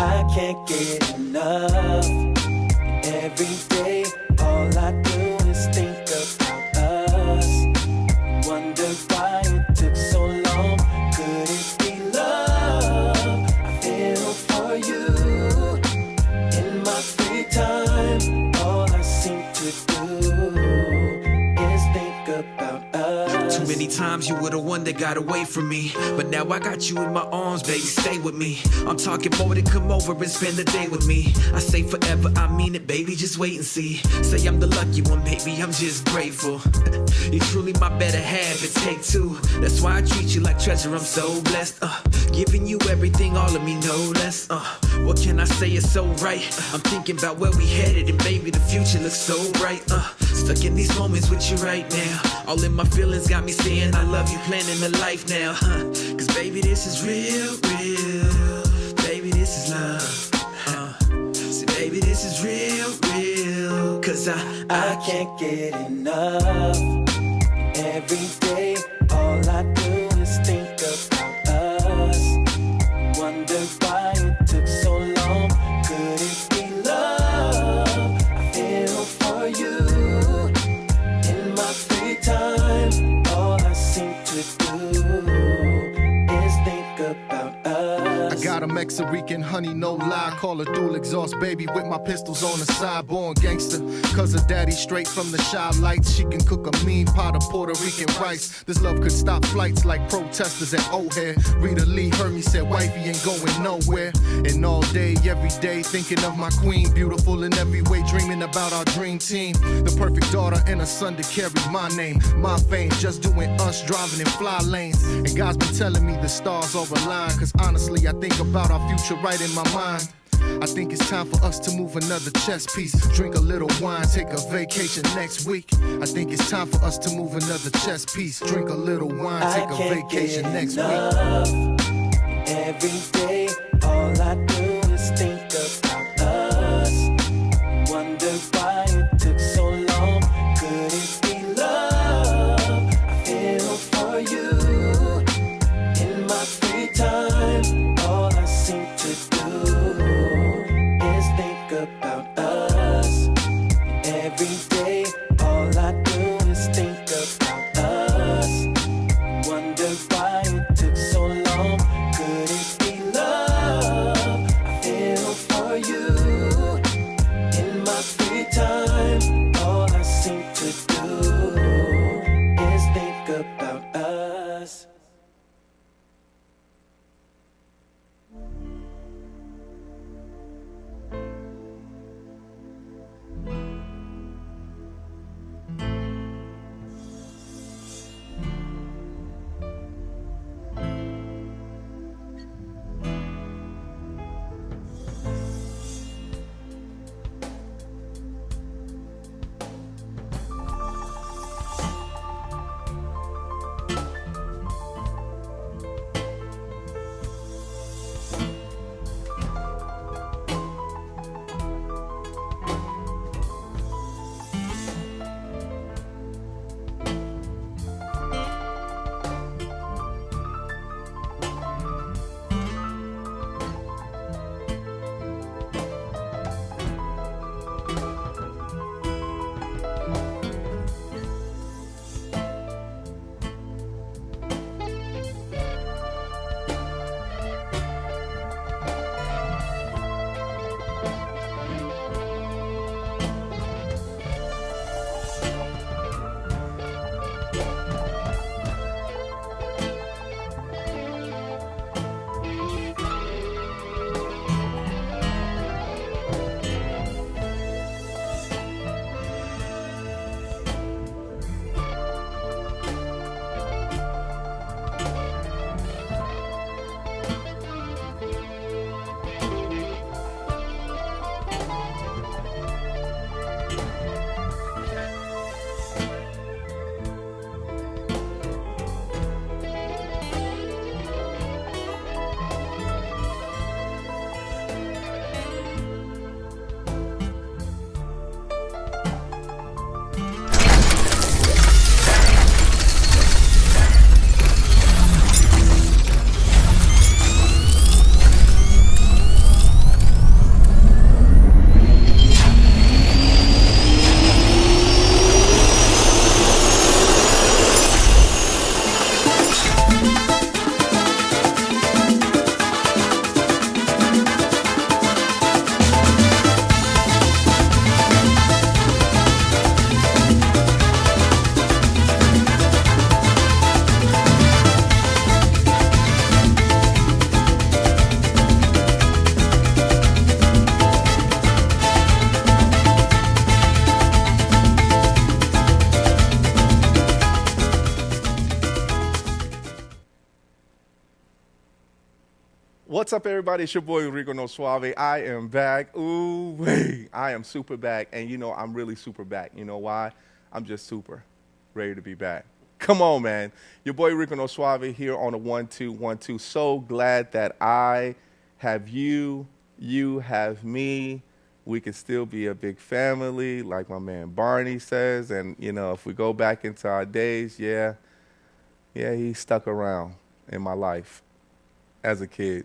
I can't get enough. Every day, all I do is think about us. Wonder why it took so long. Could it be love? I feel for you. In my free time, all I seem to do is think about us. Too many times you were the one that got away from me, but now I got you in my arms, baby, stay with me. I'm talking more than come over and spend the day with me. I say forever, I mean it, baby, just wait and see. Say I'm the lucky one, baby, I'm just grateful. You're truly my better half, it's take two. That's why I treat you like treasure, I'm so blessed. Giving you everything, all of me, no less. What can I say, it's so right. I'm thinking about where we headed, and baby, the future looks so bright. Stuck in these moments with you right now. All in my feelings got me saying I love you, planning a life now. Cause baby, this is real, real. Baby, this is love. See, baby, this is real, real. Cause I can't get enough. Every day, all I do is think about us. Wonder why it took so long. Could it be love? I feel for you. In my free time, all I seem to do is think about us. I got a Mexican honey, no lie. Call her dual exhaust, baby, with my pistols on the side. Born gangster, cause her daddy straight from the shy lights. She can cook a mean pot of Puerto Rican rice. This love could stop flights like protesters at O'Hare. Rita Lee heard me, said wifey ain't going nowhere. And all day, every day, thinking of my queen. Beautiful in every way, dreaming about our dream team. The perfect daughter and a son to carry my name. My fame, just doing us, driving in fly lanes. And God's been telling me the stars all align. Cause honestly, I think about our future right in my mind. I think it's time for us to move another chess piece. Drink a little wine, take a vacation next week. I think it's time for us to move another chess piece. Drink a little wine, take a vacation next week. Every day, all I do is think about us. Wonder why it took so long. Could it be love? I feel for you. In my free time, all I seem to do is think about us. Every day, all I do is think about us. Wonder why it took so long. Could it be love? What's up, everybody? It's your boy Rico No Suave. I am back. Ooh, wait. I am super back. And you know, I'm really super back. You know why? I'm just super ready to be back. Come on, man. Your boy Rico No Suave here on the 1-2-1-2. So glad that I have you. You have me. We can still be a big family, like my man Barney says. And, you know, if we go back into our days, yeah, he stuck around in my life as a kid,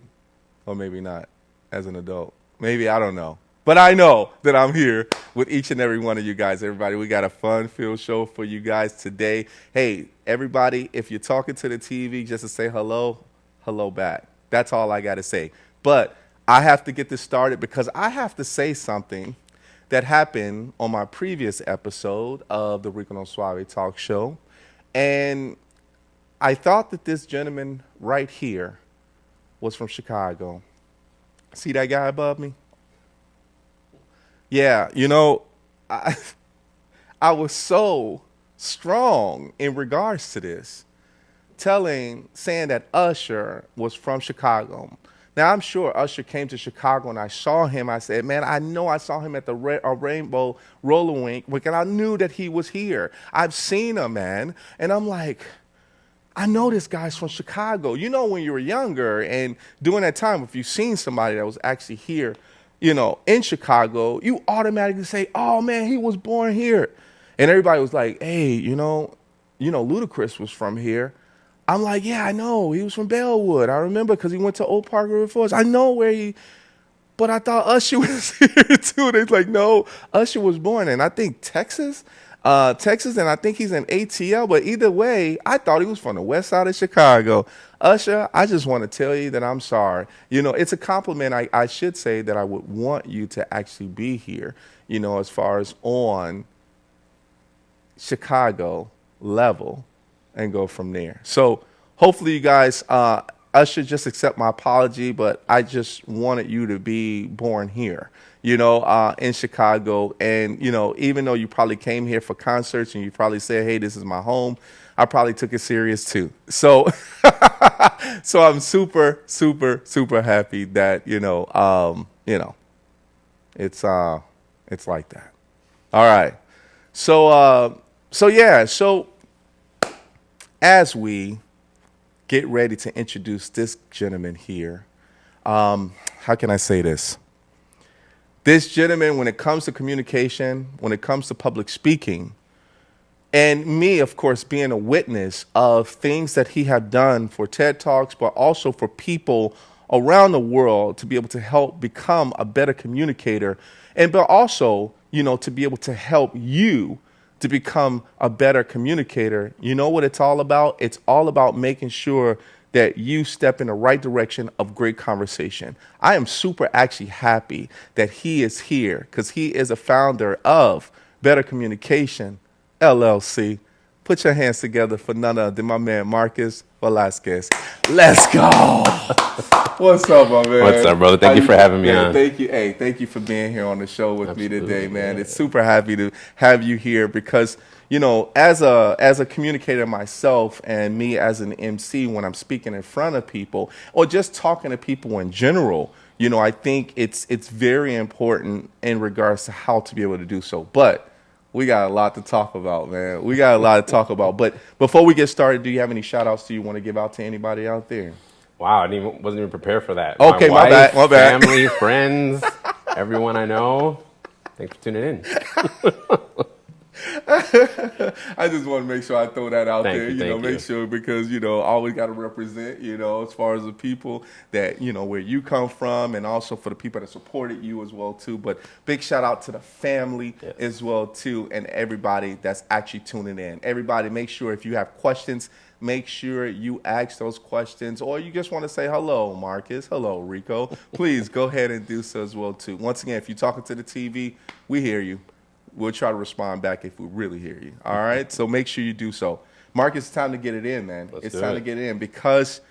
or maybe not as an adult. Maybe, I don't know. But I know that I'm here with each and every one of you guys. Everybody, we got a fun-filled show for you guys today. Hey, everybody, if you're talking to the TV, just to say hello, hello back. That's all I got to say. But I have to get this started because I have to say something that happened on my previous episode of the Rico No Suave Talk Show. And I thought that this gentleman right here was from Chicago. See that guy above me? Yeah, you know, I was so strong in regards to this, saying that Usher was from Chicago. Now, I'm sure Usher came to Chicago and I saw him. I said, man, I know I saw him at the Rainbow Roller Rink, and I knew that he was here. I've seen him, man. And I'm like, I know this guy's from Chicago. You know, when you were younger and during that time, if you've seen somebody that was actually here, you know, in Chicago, you automatically say, oh, man, he was born here. And everybody was like, hey, you know, Ludacris was from here. I'm like, yeah, I know. He was from Bellwood. I remember because he went to Old Park River Forest. I know where but I thought Usher was here too. They're like, no, Usher was born in, I think, Texas, and I think he's in ATL. But either way, I thought he was from the west side of Chicago. Usher, I just want to tell you that I'm sorry. You know, it's a compliment. I should say that I would want you to actually be here, you know, as far as on Chicago level, and go from there. So hopefully you guys, Usher, just accept my apology, but I just wanted you to be born here, you know, in Chicago. And, you know, even though you probably came here for concerts and you probably said, hey, this is my home, I probably took it serious too. So, so I'm super, super, super happy that, you know, it's like that. All right. So as we get ready to introduce this gentleman here, how can I say this? This gentleman, when it comes to communication, when it comes to public speaking, and me, of course, being a witness of things that he had done for TED Talks, but also for people around the world to be able to help become a better communicator, but also, you know, to be able to help you to become a better communicator. You know what it's all about? It's all about making sure that you step in the right direction of great conversation. I am super actually happy that he is here because he is a founder of Better Communication, LLC. Put your hands together for none other than my man, Marcus Velazquez. Let's go. What's up, my man? What's up, brother? Thank you for having me on. Thank you. Hey, thank you for being here on the show with me today, man. It's super happy to have you here because, you know, as a communicator myself and me as an MC, when I'm speaking in front of people or just talking to people in general, you know, I think it's very important in regards to how to be able to do so. But we got a lot to talk about, man. We got a lot to talk about. But before we get started, do you have any shout-outs you want to give out to anybody out there? Wow, I wasn't even prepared for that. Okay, my bad. Family, friends, everyone I know. Thanks for tuning in. I just want to make sure I throw that out there, make sure because, you know, always got to represent, you know, as far as the people that, you know, where you come from and also for the people that supported you as well, too. But big shout out to the family as well, too, and everybody that's actually tuning in. Everybody, make sure if you have questions, make sure you ask those questions or you just want to say hello, Marcus. Hello, Rico. Please go ahead and do so as well, too. Once again, if you're talking to the TV, we hear you. We'll try to respond back if we really hear you. All right? So make sure you do so. Marcus, it's time to get it in, man. It's time to get it in because,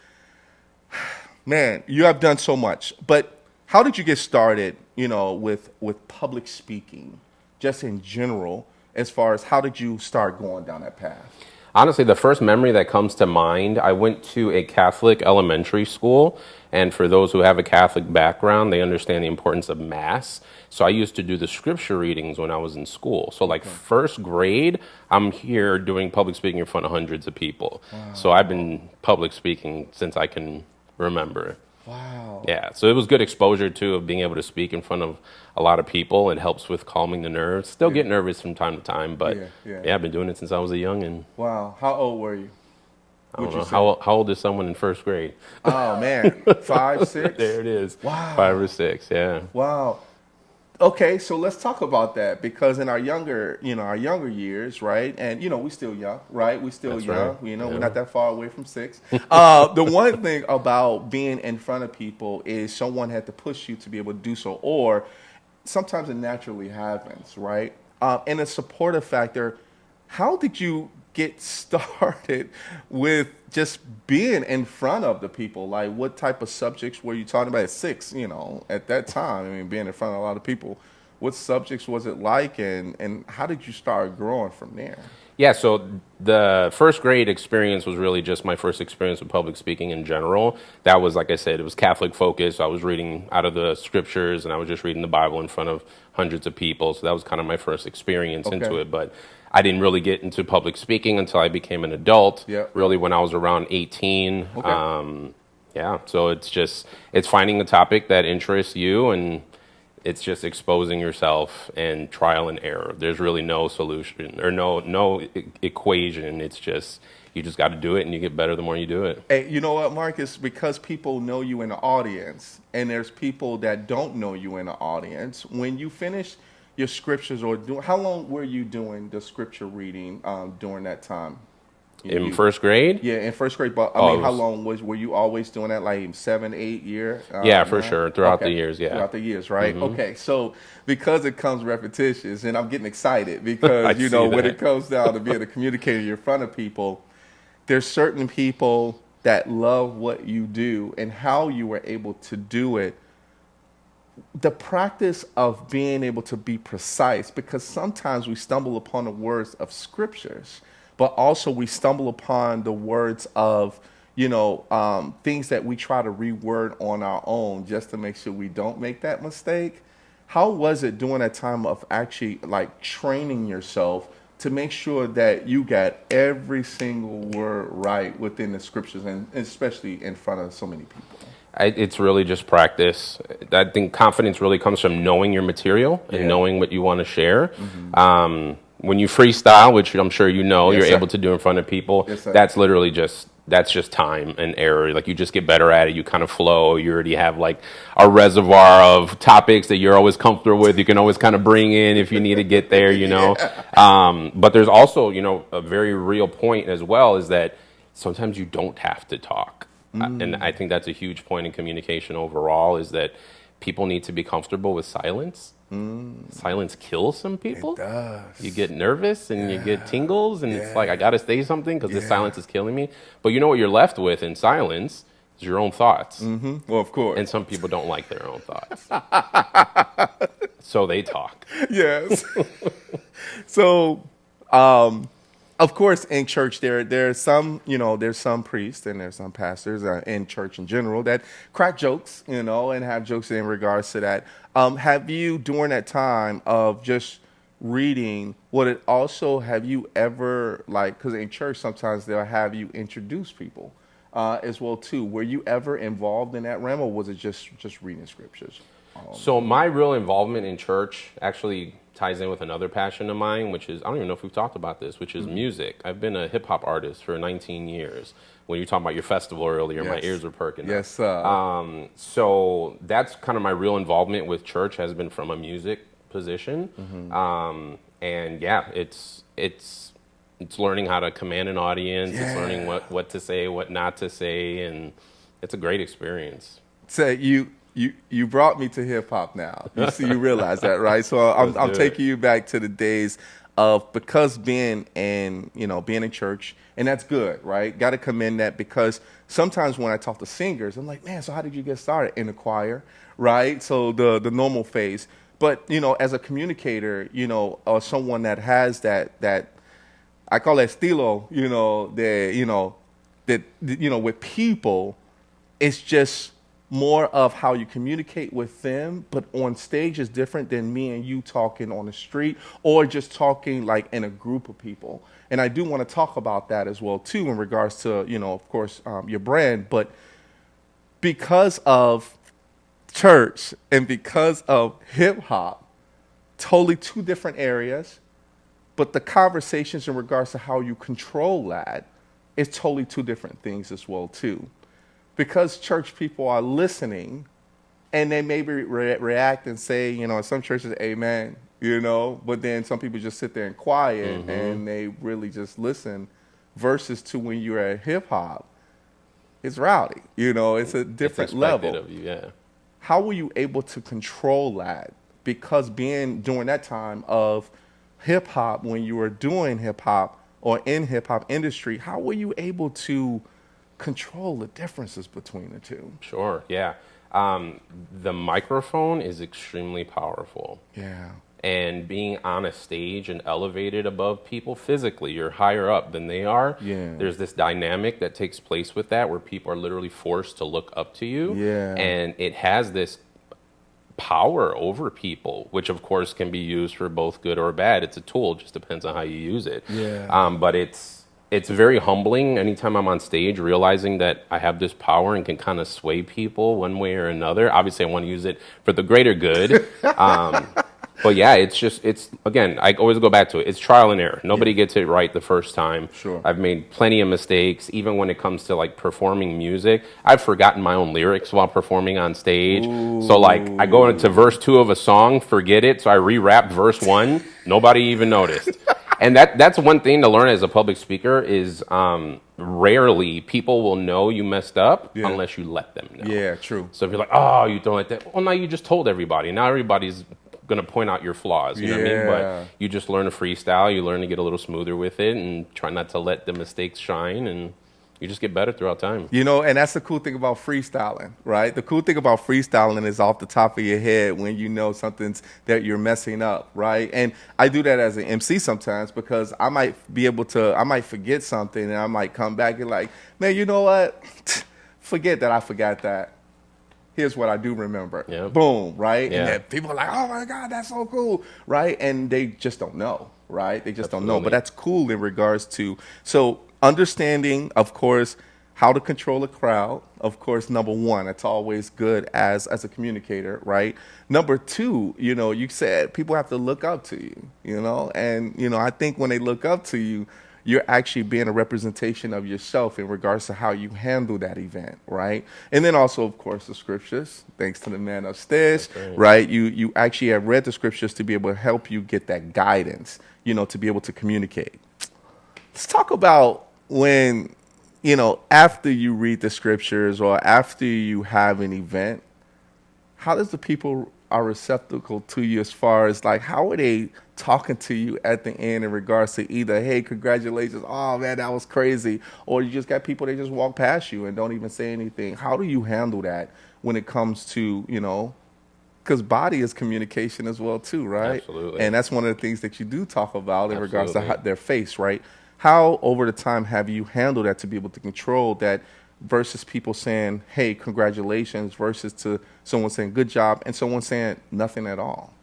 man, you have done so much. But how did you get started, you know, with public speaking, just in general, as far as how did you start going down that path? Honestly, the first memory that comes to mind, I went to a Catholic elementary school. And for those who have a Catholic background, they understand the importance of Mass. So I used to do the scripture readings when I was in school. So like first grade, I'm here doing public speaking in front of hundreds of people. Wow. So I've been public speaking since I can remember. Wow. Yeah, so it was good exposure too of being able to speak in front of a lot of people. It helps with calming the nerves. Still get nervous from time to time, but yeah, I've been doing it since I was a youngin'. Wow. How old were you? I don't know. How old is someone in first grade? Oh man, 5, 6. There it is. Wow. 5 or 6. Yeah. Wow. Okay, so let's talk about that because in our younger years, right? And we still young, right? We still That's young. right. We're not that far away from 6. The one thing about being in front of people is someone had to push you to be able to do so, or sometimes it naturally happens, right? And a supportive factor. How did you get started with just being in front of the people? Like, what type of subjects were you talking about at 6, at that time? I mean, being in front of a lot of people, what subjects was it like, and how did you start growing from there? Yeah, so the first grade experience was really just my first experience with public speaking in general. That was, like I said, it was Catholic focused. I was reading out of the scriptures, and I was just reading the Bible in front of hundreds of people. So that was kind of my first experience into it. But I didn't really get into public speaking until I became an adult, really when I was around 18. Yeah, so it's finding a topic that interests you, and it's just exposing yourself and trial and error. There's really no solution or no equation. It's just, you just got to do it, and you get better the more you do it. Hey, you know what, Marcus? Because people know you in the audience, and there's people that don't know you in the audience. When you finish your scriptures, how long were you doing the scripture reading during that time? In first grade? Yeah, in first grade. But I mean, how long were you always doing that? Like 7, 8 years? Yeah, for sure. Throughout the years, yeah. Throughout the years, right? Mm-hmm. Okay, so because it comes repetitious, and I'm getting excited because when it comes down to being a communicator in front of people, there's certain people that love what you do and how you were able to do it. The practice of being able to be precise, because sometimes we stumble upon the words of scriptures, but also we stumble upon the words of, things that we try to reword on our own just to make sure we don't make that mistake. How was it during that time of actually like training yourself to make sure that you got every single word right within the scriptures, and especially in front of so many people? It's really just practice. I think confidence really comes from knowing your material and knowing what you want to share. Mm-hmm. When you freestyle, which I'm sure you're able to do in front of people, that's literally just time and error. Like, you just get better at it. You kind of flow. You already have like a reservoir of topics that you're always comfortable with. You can always kind of bring in if you need to get there, But there's also, a very real point as well, is that sometimes you don't have to talk. And I think that's a huge point in communication overall, is that people need to be comfortable with silence. Silence kills some people. It does. You get nervous and you get tingles, and it's like, I got to say something because this silence is killing me. But you know what you're left with in silence is your own thoughts. Mm-hmm. Well, of course. And some people don't like their own thoughts. So they talk. Yes. So, of course, in church, there's some priests and there's some pastors in church in general that crack jokes, and have jokes in regards to that. Have you, during that time of just reading, have you ever, because in church sometimes they'll have you introduce people as well too. Were you ever involved in that realm, or was it just reading scriptures? So my real involvement in church actually ties in with another passion of mine, which is, I don't even know if we've talked about this, which is music. I've been a hip hop artist for 19 years. When you were talking about your festival earlier, my ears were perking up. Yes, sir. So that's kind of my real involvement with church, has been from a music position. Mm-hmm. And yeah, it's learning how to command an audience. Yeah. It's learning what to say, what not to say, and it's a great experience. So you brought me to hip hop now. You realize that, right? So I'm taking you back to the days of, because being in church, and that's good, right? Got to commend that, because sometimes when I talk to singers, I'm like, man, so how did you get started? In the choir, right? So the normal phase. But as a communicator, or someone that has that I call it estilo, with people, it's just more of how you communicate with them, but on stage is different than me and you talking on the street or just talking like in a group of people. And I do want to talk about that as well too in regards to, of course, your brand, but because of church and because of hip hop, totally two different areas, but the conversations in regards to how you control that is totally two different things as well too. Because church people are listening and they maybe react and say, in some churches, amen, but then some people just sit there and quiet and they really just listen versus to when you're at hip hop, it's rowdy, it's a different level. Of you, yeah. How were you able to control that? Because being during that time of hip hop, when you were doing hip hop or in hip hop industry, how were you able to control the differences between the two? Sure, yeah. The microphone is extremely powerful. Yeah. And being on a stage and elevated above people physically, you're higher up than they are. Yeah. There's this dynamic that takes place with that where people are literally forced to look up to you. Yeah. And it has this power over people, which of course can be used for both good or bad. It's a tool, it just depends on how you use it. Yeah. But it's very humbling anytime I'm on stage, realizing that I have this power and can kind of sway people one way or another. Obviously, I want to use it for the greater good. But yeah, again, I always go back to it. It's trial and error. Nobody gets it right the first time. Sure. I've made plenty of mistakes, even when it comes to like performing music. I've forgotten my own lyrics while performing on stage. Ooh. So like I go into verse 2 of a song, forget it. So I re-rap verse 1. Nobody even noticed. And that's one thing to learn as a public speaker is rarely people will know you messed up unless you let them know. Yeah, true. So if you're like, oh, you don't like that. Well, now you just told everybody. Now everybody's going to point out your flaws. You know what I mean? But you just learn to freestyle. You learn to get a little smoother with it and try not to let the mistakes shine. And you just get better throughout time. And that's the cool thing about freestyling, right? The cool thing about freestyling is off the top of your head when you know something's that you're messing up, right? And I do that as an MC sometimes because I might forget something and I might come back and like, man, you know what? Forget that I forgot that. Here's what I do remember. Yep. Boom, right? Yeah. And then people are like, oh my God, that's so cool, right? And they just don't know, right? They just don't know. But that's cool in regards to, so understanding, of course, how to control a crowd. Of course, number one, it's always good as a communicator, right? Number two, you said people have to look up to you, and, I think when they look up to you, you're actually being a representation of yourself in regards to how you handle that event, right? And then also, of course, the scriptures, thanks to the man upstairs, right? You actually have read the scriptures to be able to help you get that guidance, to be able to communicate. Let's talk about when, after you read the scriptures or after you have an event, how does the people are receptacle to you as far as like how are they talking to you at the end in regards to either, hey, congratulations, oh man, that was crazy, or you just got people that just walk past you and don't even say anything. How do you handle that when it comes to, because body is communication as well too, right? Absolutely. And that's one of the things that you do talk about in regards to their face, right? How over the time have you handled that to be able to control that versus people saying, hey, congratulations, versus to someone saying good job and someone saying nothing at all?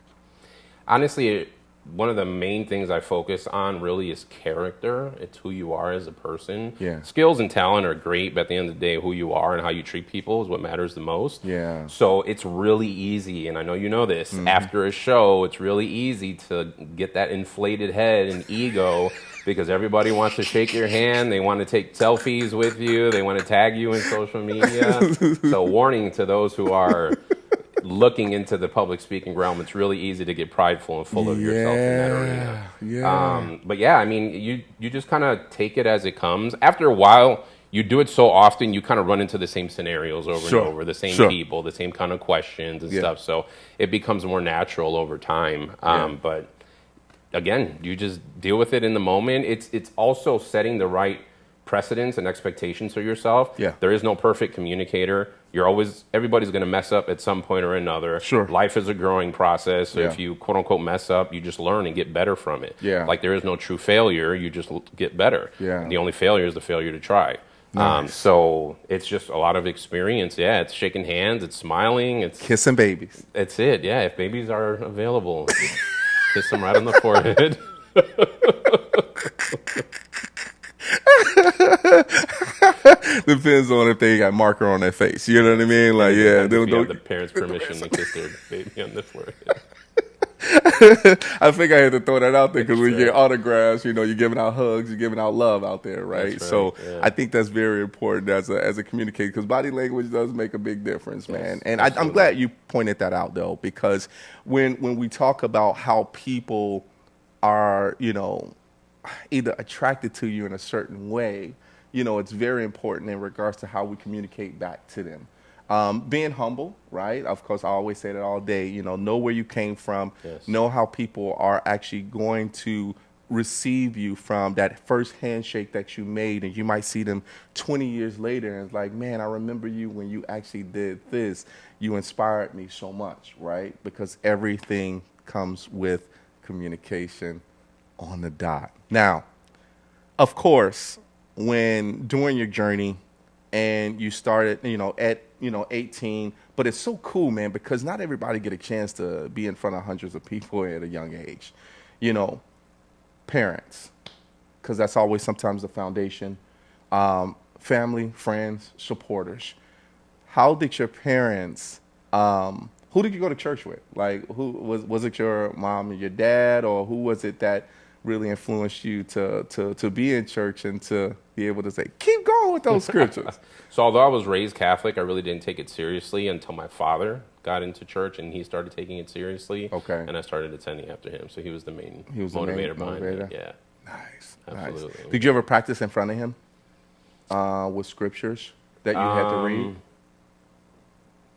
Honestly, one of the main things I focus on really is character. It's who you are as a person. Yeah. Skills and talent are great, but at the end of the day, who you are and how you treat people is what matters the most. Yeah. So it's really easy, and I know you know this, after a show, it's really easy to get that inflated head and ego because everybody wants to shake your hand. They want to take selfies with you. They want to tag you in social media. So warning to those who are looking into the public speaking realm, it's really easy to get prideful and full of yourself in that arena. Yeah. But yeah, I mean, you just kind of take it as it comes. After a while, you do it so often, you kind of run into the same scenarios over and over, the same people, the same kind of questions and stuff. So it becomes more natural over time. But again, you just deal with it in the moment. It's also setting the right precedents and expectations for yourself. Yeah. There is no perfect communicator. Everybody's going to mess up at some point or another. Sure. Life is a growing process. So Yeah. if you quote unquote mess up, you just learn and get better from it. Yeah. Like there is no true failure. You just get better. Yeah. The only failure is the failure to try. Nice. So it's just a lot of experience. Yeah. It's shaking hands. It's smiling. It's Kissing babies. It's it. Yeah. If babies are available, kiss them right on the forehead. Depends on if they got marker on their face. You know what I mean? Like, yeah. If you have the parents' permission to kiss their baby on the forehead. I think I had to throw that out there because when you That's get right. autographs, you know, you're giving out hugs, you're giving out love out there, right? That's So right, yeah. I think that's very important as a communicator because body language does make a big difference, man. And I'm absolutely. glad you pointed that out, though, because when we talk about how people are, you know, either attracted to you in a certain way, you know, it's very important in regards to how we communicate back to them. Being humble, right? Of course, I always say that all day, you know where you came from, Yes. know how people are actually going to receive you from that first handshake that you made, and you might see them 20 years later and it's like, man, I remember you when you actually did this. You inspired me so much, right? Because everything comes with communication on the dot. Now, of course, when during your journey and you started, at 18, but it's so cool, man, because not everybody get a chance to be in front of hundreds of people at a young age. You know, parents, because that's always sometimes the foundation. Family, friends, supporters. How did your parents? Who did you go to church with? Like, who was it your mom and your dad, or who was it that really influenced you to be in church and to be able to say, keep going with those scriptures? So although I was raised Catholic, I really didn't take it seriously until my father got into church and he started taking it seriously. Okay. And I started attending after him. So he was the main He was the main motivator behind motivator? it. Yeah. Nice. Absolutely. Nice. Did you ever practice in front of him with scriptures that you had to read?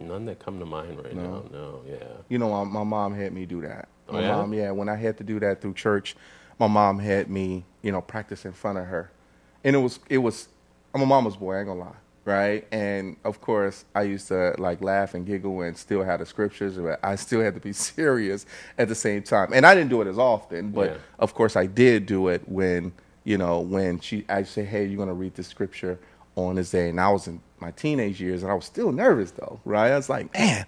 None that come to mind right now. No, yeah. You know, my mom had me do that. Oh, yeah? Mom, when I had to do that through church, my mom had me, practice in front of her. And it was, I'm a mama's boy, I ain't gonna lie, right? And of course, I used to like laugh and giggle and still have the scriptures, but I still had to be serious at the same time. And I didn't do it as often, but Yeah. of course I did do it when she actually said, hey, you're gonna read the scripture on this day. And I was in my teenage years and I was still nervous though, right? I was like, man,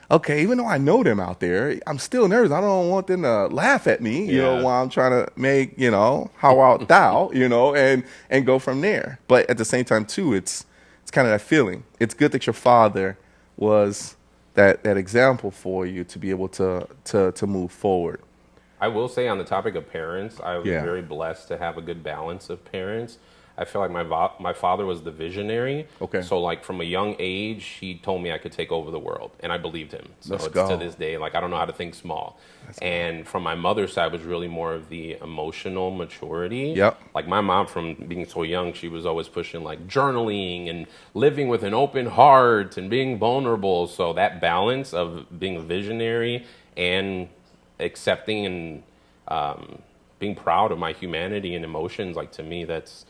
okay, even though I know them out there, I'm still nervous. I don't want them to laugh at me, Yeah. while I'm trying to make, how art thou, and go from there. But at the same time too, it's kind of that feeling. It's good that your father was that example for you to be able to move forward. I will say on the topic of parents, I was Yeah. very blessed to have a good balance of parents. I feel like my father was the visionary. Okay. So like from a young age, he told me I could take over the world, and I believed him. So Let's it's go. to this day, like I don't know how to think small. And from my mother's side was really more of the emotional maturity. Yep. Like my mom, from being so young, she was always pushing like journaling and living with an open heart and being vulnerable. So that balance of being a visionary and accepting and being proud of my humanity and emotions, like to me, that's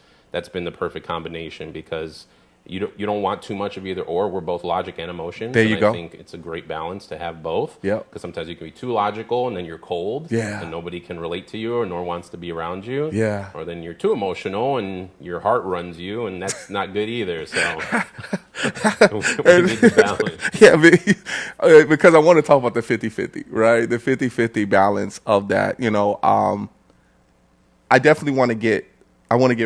been the perfect combination, because you don't want too much of either or. We're both logic and emotions. There you and go. I think it's a great balance to have both. Yep. Because sometimes you can be too logical and then you're cold. Yeah. And nobody can relate to you or nor wants to be around you. Yeah. Or then you're too emotional and your heart runs you, and that's not good either. So we need to balance. Yeah, because I want to talk about the 50-50, right? The 50-50 balance of that, I definitely want to get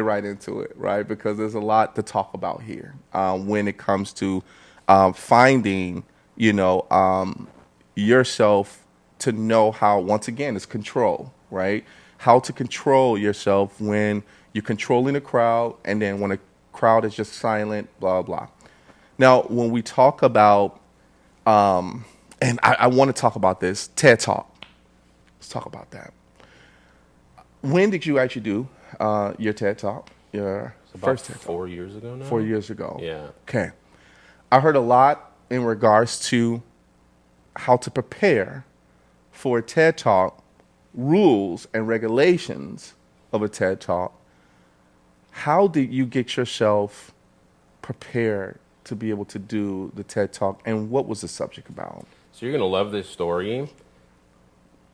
right into it, right? Because there's a lot to talk about here when it comes to finding, yourself, to know how, once again, it's control, right? How to control yourself when you're controlling a crowd, and then when a crowd is just silent, blah, blah. Now, when we talk about, and I want to talk about this, TED Talk. Let's talk about that. When did you actually do your TED Talk? Your About first TED Talk? 4 years ago now. 4 years ago. Yeah. Okay. I heard a lot in regards to how to prepare for a TED Talk, rules and regulations of a TED Talk. how did you get yourself prepared to be able to do the TED Talk, and what was the subject about? So you're going to love this story.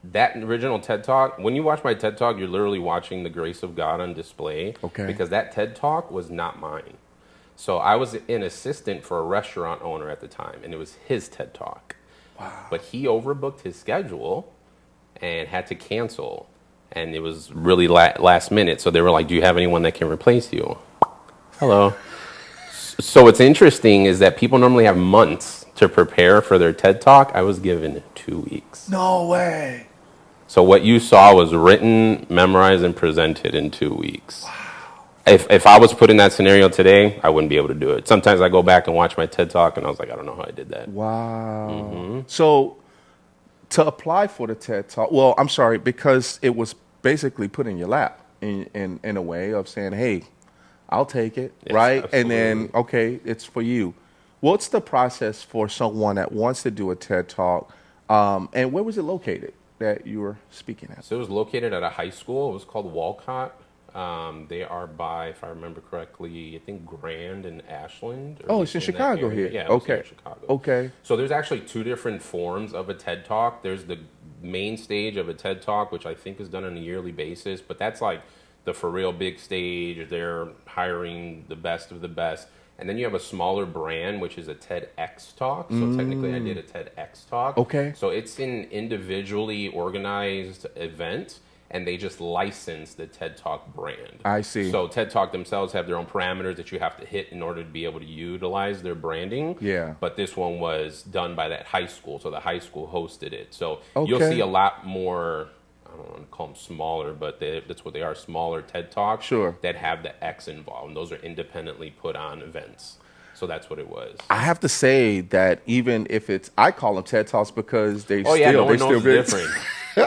That original TED Talk, when you watch my TED Talk, you're literally watching the grace of God on display. Okay. Because that TED Talk was not mine. So I was an assistant for a restaurant owner at the time, and it was his TED Talk. Wow. But he overbooked his schedule and had to cancel. And it was really last minute. So they were like, do you have anyone that can replace you? Hello. So what's interesting is that people normally have months to prepare for their TED Talk. I was given 2 weeks. No way. So what you saw was written, memorized, and presented in 2 weeks. Wow. If I was put in that scenario today, I wouldn't be able to do it. Sometimes I go back and watch my TED Talk, and I was like, I don't know how I did that. Wow. Mm-hmm. So to apply for the TED Talk, well, I'm sorry, because it was basically put in your lap in a way of saying, hey, I'll take it, Yes, right? absolutely. And then, okay, it's for you. What's the process for someone that wants to do a TED Talk? And where was it located that you were speaking at? So it was located at a high school. It was called Walcott. They are by, if I remember correctly, I think Grand and Ashland. Oh, it's in that Chicago area. here. Yeah, it was Okay. in Chicago. Okay. So there's actually two different forms of a TED Talk. There's the main stage of a TED Talk, which I think is done on a yearly basis, but that's like the for real big stage. They're hiring the best of the best. And then you have a smaller brand, which is a TEDx Talk. So technically I did a TEDx Talk. Okay. So it's an individually organized event, and they just license the TED Talk brand. I see. So TED Talk themselves have their own parameters that you have to hit in order to be able to utilize their branding. Yeah. But this one was done by that high school, so the high school hosted it. So Okay. you'll see a lot more, I don't want to call them smaller, but that's what they are, smaller TED Talks. Sure. That have the X involved. And those are independently put on events. So that's what it was. I have to say that even if it's, I call them TED Talks because they Oh yeah, no one they knows the very- difference.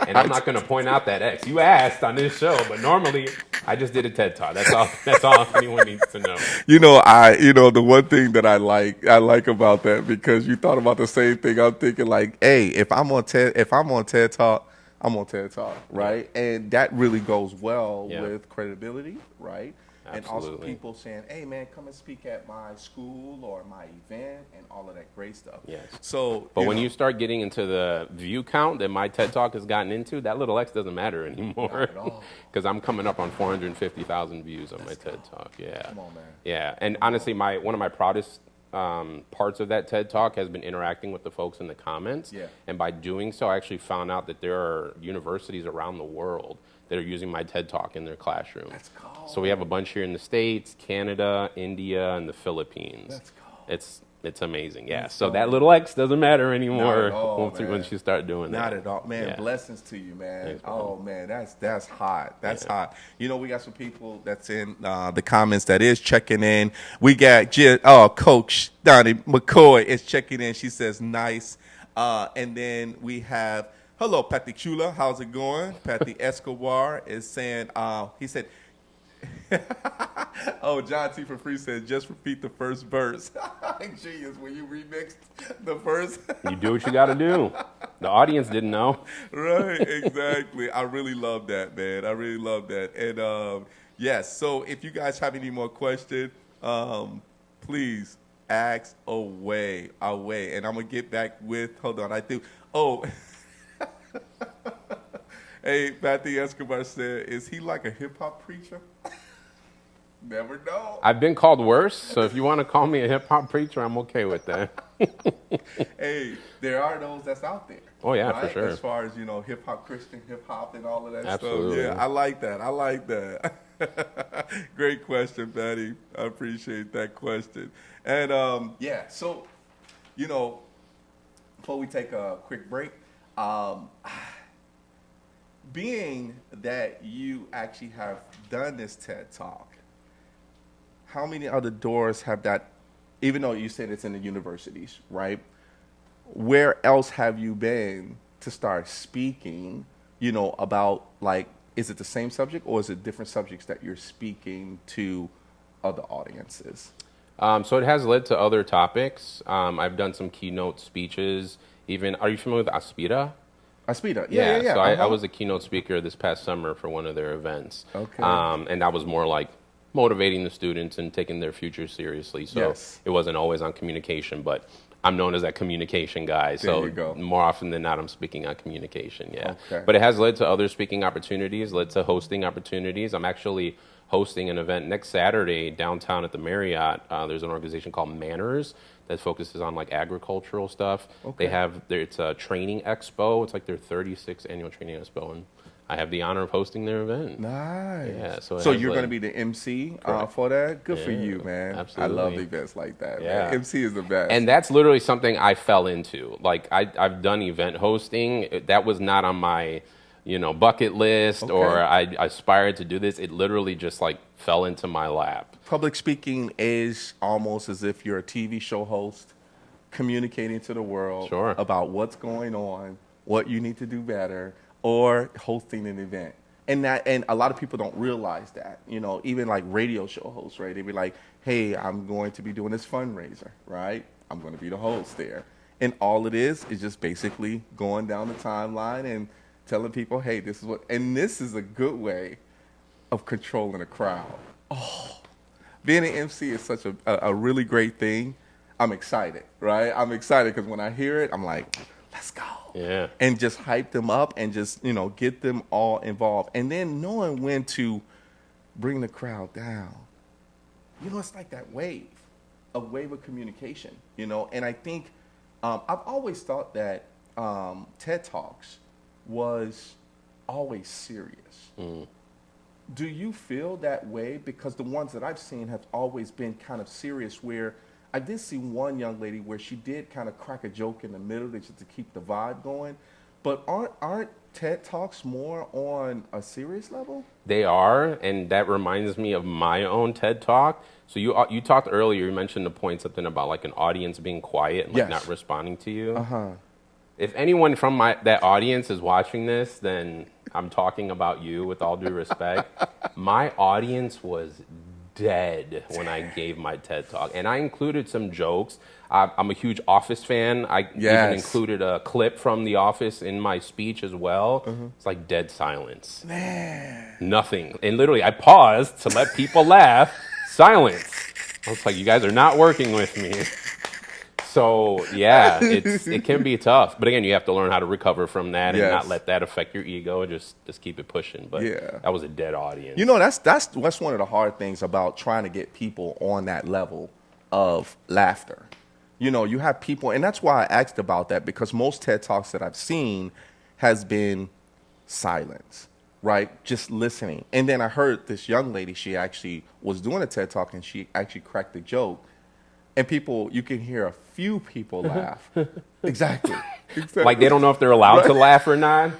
And I'm not going to point out that X. You asked on this show, but normally I just did a TED Talk. That's all. That's all anyone needs to know. The one thing that I like about that, because you thought about the same thing. I'm thinking like, hey, if I'm on TED Talk, I'm on TED Talk, right? And that really goes well Yeah. with credibility, right? And also Absolutely. people saying, hey man, come and speak at my school or my event and all of that great stuff. Yes. So, But when you start getting into the view count that my TED Talk has gotten into, that little X doesn't matter anymore. Not at all. Because I'm coming up on 450,000 views on my TED Talk. Yeah. Come on, man. Yeah. And honestly, one of my proudest parts of that TED Talk has been interacting with the folks in the comments. Yeah. And by doing so, I actually found out that there are universities around the world that are using my TED Talk in their classroom. Let's go. So we have a bunch here in the States, Canada, India, and the Philippines. Let's go. It's amazing, yeah. Let's So go. that little X doesn't matter Not anymore at all, man. once you start doing that. Not at all, man. Yeah. Blessings to you, man. Thanks, man. Oh man, that's hot. That's Yeah. hot. You know, we got some people that's in the comments that is checking in. We got Coach Donnie McCoy is checking in. She says nice, and then we have hello, Patty Chula. How's it going? Patty Escobar is saying. He said. Oh, John T. for Free said, just repeat the first verse. Genius, when you remixed the first. You do what you got to do. The audience didn't know. Right, exactly. I really love that, man. I really love that. And yes, so if you guys have any more questions, please ask away. And I'm going to get back with, hold on, hey, Matthew Escobar said, is he like a hip-hop preacher? Never know. I've been called worse, so if you want to call me a hip-hop preacher, I'm okay with that. Hey, there are those that's out there. Oh, yeah, right? for sure. As far as, hip-hop, Christian hip-hop and all of that Absolutely. stuff. Yeah, I like that. Great question, Patty. I appreciate that question. And, yeah, so, before we take a quick break, being that you actually have done this TED Talk, how many other doors have that, even though you said it's in the universities, right? Where else have you been to start speaking, about, like, is it the same subject or is it different subjects that you're speaking to other audiences? So it has led to other topics. I've done some keynote speeches. Even, are you familiar with Aspira? Aspira, yeah. So I was a keynote speaker this past summer for one of their events. Okay. And that was more like motivating the students and taking their future seriously. So Yes. it wasn't always on communication, but I'm known as that communication guy. So you go. more often than not, I'm speaking on communication. Yeah. Okay. But it has led to other speaking opportunities, led to hosting opportunities. I'm actually hosting an event next Saturday downtown at the Marriott. There's an organization called Manners that focuses on like agricultural stuff. Okay. It's a training expo. It's like their 36th annual training expo, and I have the honor of hosting their event. Nice. Yeah, so it so has you're going to led- be the MC Correct. for that? Good for Yeah, you, man. absolutely. I love events like that, Yeah. man. MC is the best. And that's literally something I fell into. Like I've done event hosting. That was not on my, bucket list or I aspired to do this. It literally just like fell into my lap. Public speaking is almost as if you're a TV show host communicating to the world Sure. about what's going on, what you need to do better, or hosting an event. And a lot of people don't realize that, even like radio show hosts, right? They be like, hey, I'm going to be doing this fundraiser, right? I'm going to be the host there. And all it is just basically going down the timeline and telling people, hey, this is a good way of controlling a crowd. Oh, being an MC is such a really great thing. I'm excited, right? I'm excited because when I hear it, I'm like, let's go. Yeah. And just hype them up and just, get them all involved. And then knowing when to bring the crowd down. It's like that wave of communication, And I think I've always thought that TED Talks was always serious. Do you feel that way? Because the ones that I've seen have always been kind of serious, where I did see one young lady where she did kind of crack a joke in the middle just to keep the vibe going. But aren't TED Talks more on a serious level? They are, and that reminds me of my own TED Talk. So you talked earlier, you mentioned the point, something about like an audience being quiet and like Yes. not responding to you. Uh-huh. If anyone from that audience is watching this, then I'm talking about you with all due respect. My audience was dead when I gave my TED Talk. And I included some jokes. I'm a huge Office fan. I even included a clip from The Office in my speech as well. It's like dead silence. Man. Nothing. And literally, I paused to let people laugh. Silence. I was like, you guys are not working with me. So, yeah, it can be tough. But again, you have to learn how to recover from that and Yes. not let that affect your ego and just keep it pushing. But Yeah. that was a dead audience. That's one of the hard things about trying to get people on that level of laughter. You have people, and that's why I asked about that, because most TED Talks that I've seen has been silence, right? Just listening. And then I heard this young lady, she actually was doing a TED Talk and she actually cracked a joke. And you can hear a few people laugh. Exactly. Like they don't know if they're allowed to laugh or not.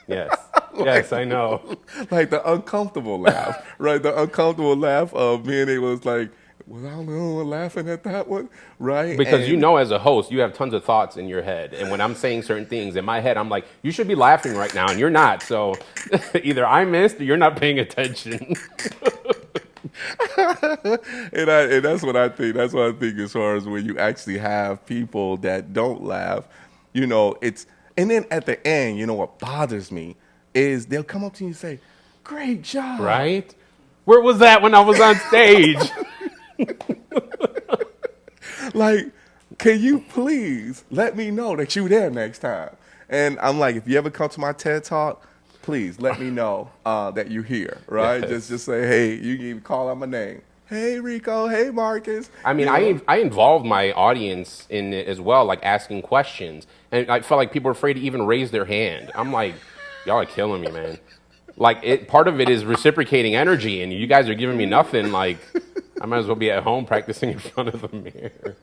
Yes. Yes, I know. Like the uncomfortable laugh, right? The uncomfortable laugh of being able to like, was I the only one laughing at that one, right? Because as a host, you have tons of thoughts in your head. And when I'm saying certain things in my head, I'm like, you should be laughing right now, and you're not. So either I missed or you're not paying attention. and that's what I think. That's what I think as far as when you actually have people that don't laugh, it's, and then at the end, what bothers me is they'll come up to you and say, great job. Right? Where was that when I was on stage? Like, can you please let me know that you're there next time? And I'm like, if you ever come to my TED Talk, please let me know that you're here, right? Yes. Just say, hey, you can even call out my name. Hey, Rico. Hey, Marcus. I mean, I involved my audience in it as well, like asking questions. And I felt like people were afraid to even raise their hand. I'm like, y'all are killing me, man. Like, part of it is reciprocating energy, and you guys are giving me nothing. Like, I might as well be at home practicing in front of the mirror.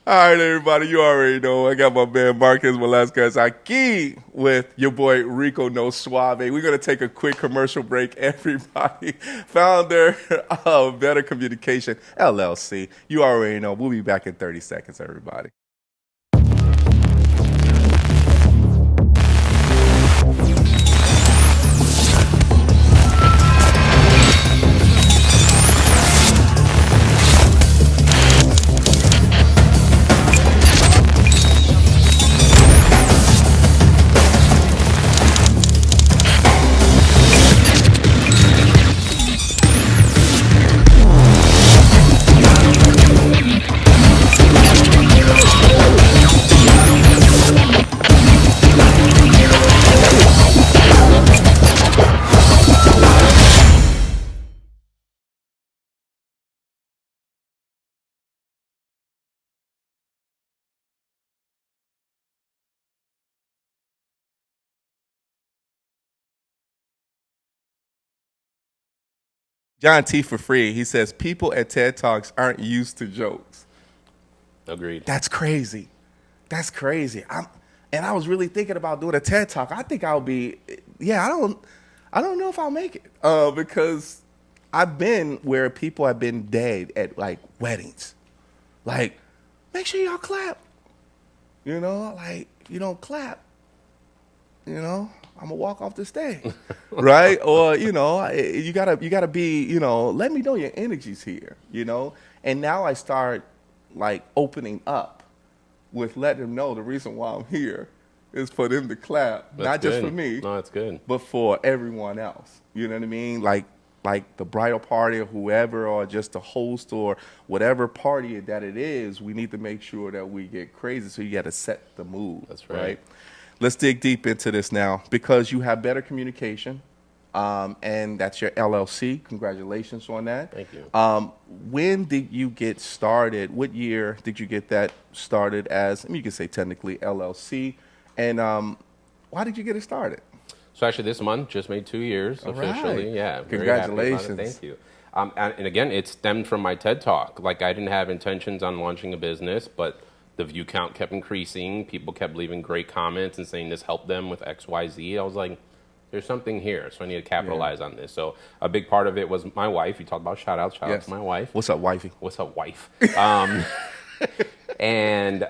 All right, everybody, you already know. I got my man Marcus Velazquez aquí with your boy Rico No Suave. We're going to take a quick commercial break, everybody. Founder of Better Communication, LLC. You already know. We'll be back in 30 seconds, everybody. John T for free. He says people at TED Talks aren't used to jokes. Agreed. That's crazy. That's crazy. And I was really thinking about doing a TED Talk. I think I'll be. Yeah, I don't know if I'll make it because I've been where people have been dead at like weddings. Like, make sure y'all clap. You know, like if you don't clap, you know, I'm gonna walk off the stage, right? Or you know, you gotta be, you know, let me know your energy's here, you know. And now I start like opening up with letting them know the reason why I'm here is for them to clap, That's not good. just for me, No, that's good. but for everyone else. You know what I mean? Like the bridal party or whoever, or just the host or whatever party that it is, we need to make sure that we get crazy. So you got to set the mood. That's right. Let's dig deep into this now because you have better communication, and that's your LLC. Congratulations on that. Thank you. When did you get started? What year did you get that started as, I mean, you can say technically LLC, and why did you get it started? So actually, this month just made 2 years All officially. right. Yeah, very happy about it. Congratulations. Thank you. And again, it stemmed from my TED Talk. Like I didn't have intentions on launching a business, but the view count kept increasing. People kept leaving great comments and saying this helped them with X, Y, Z. I was like, there's something here, so I need to capitalize on this. So a big part of it was my wife. You talked about shout out to my wife. What's up, wifey? What's up, wife? And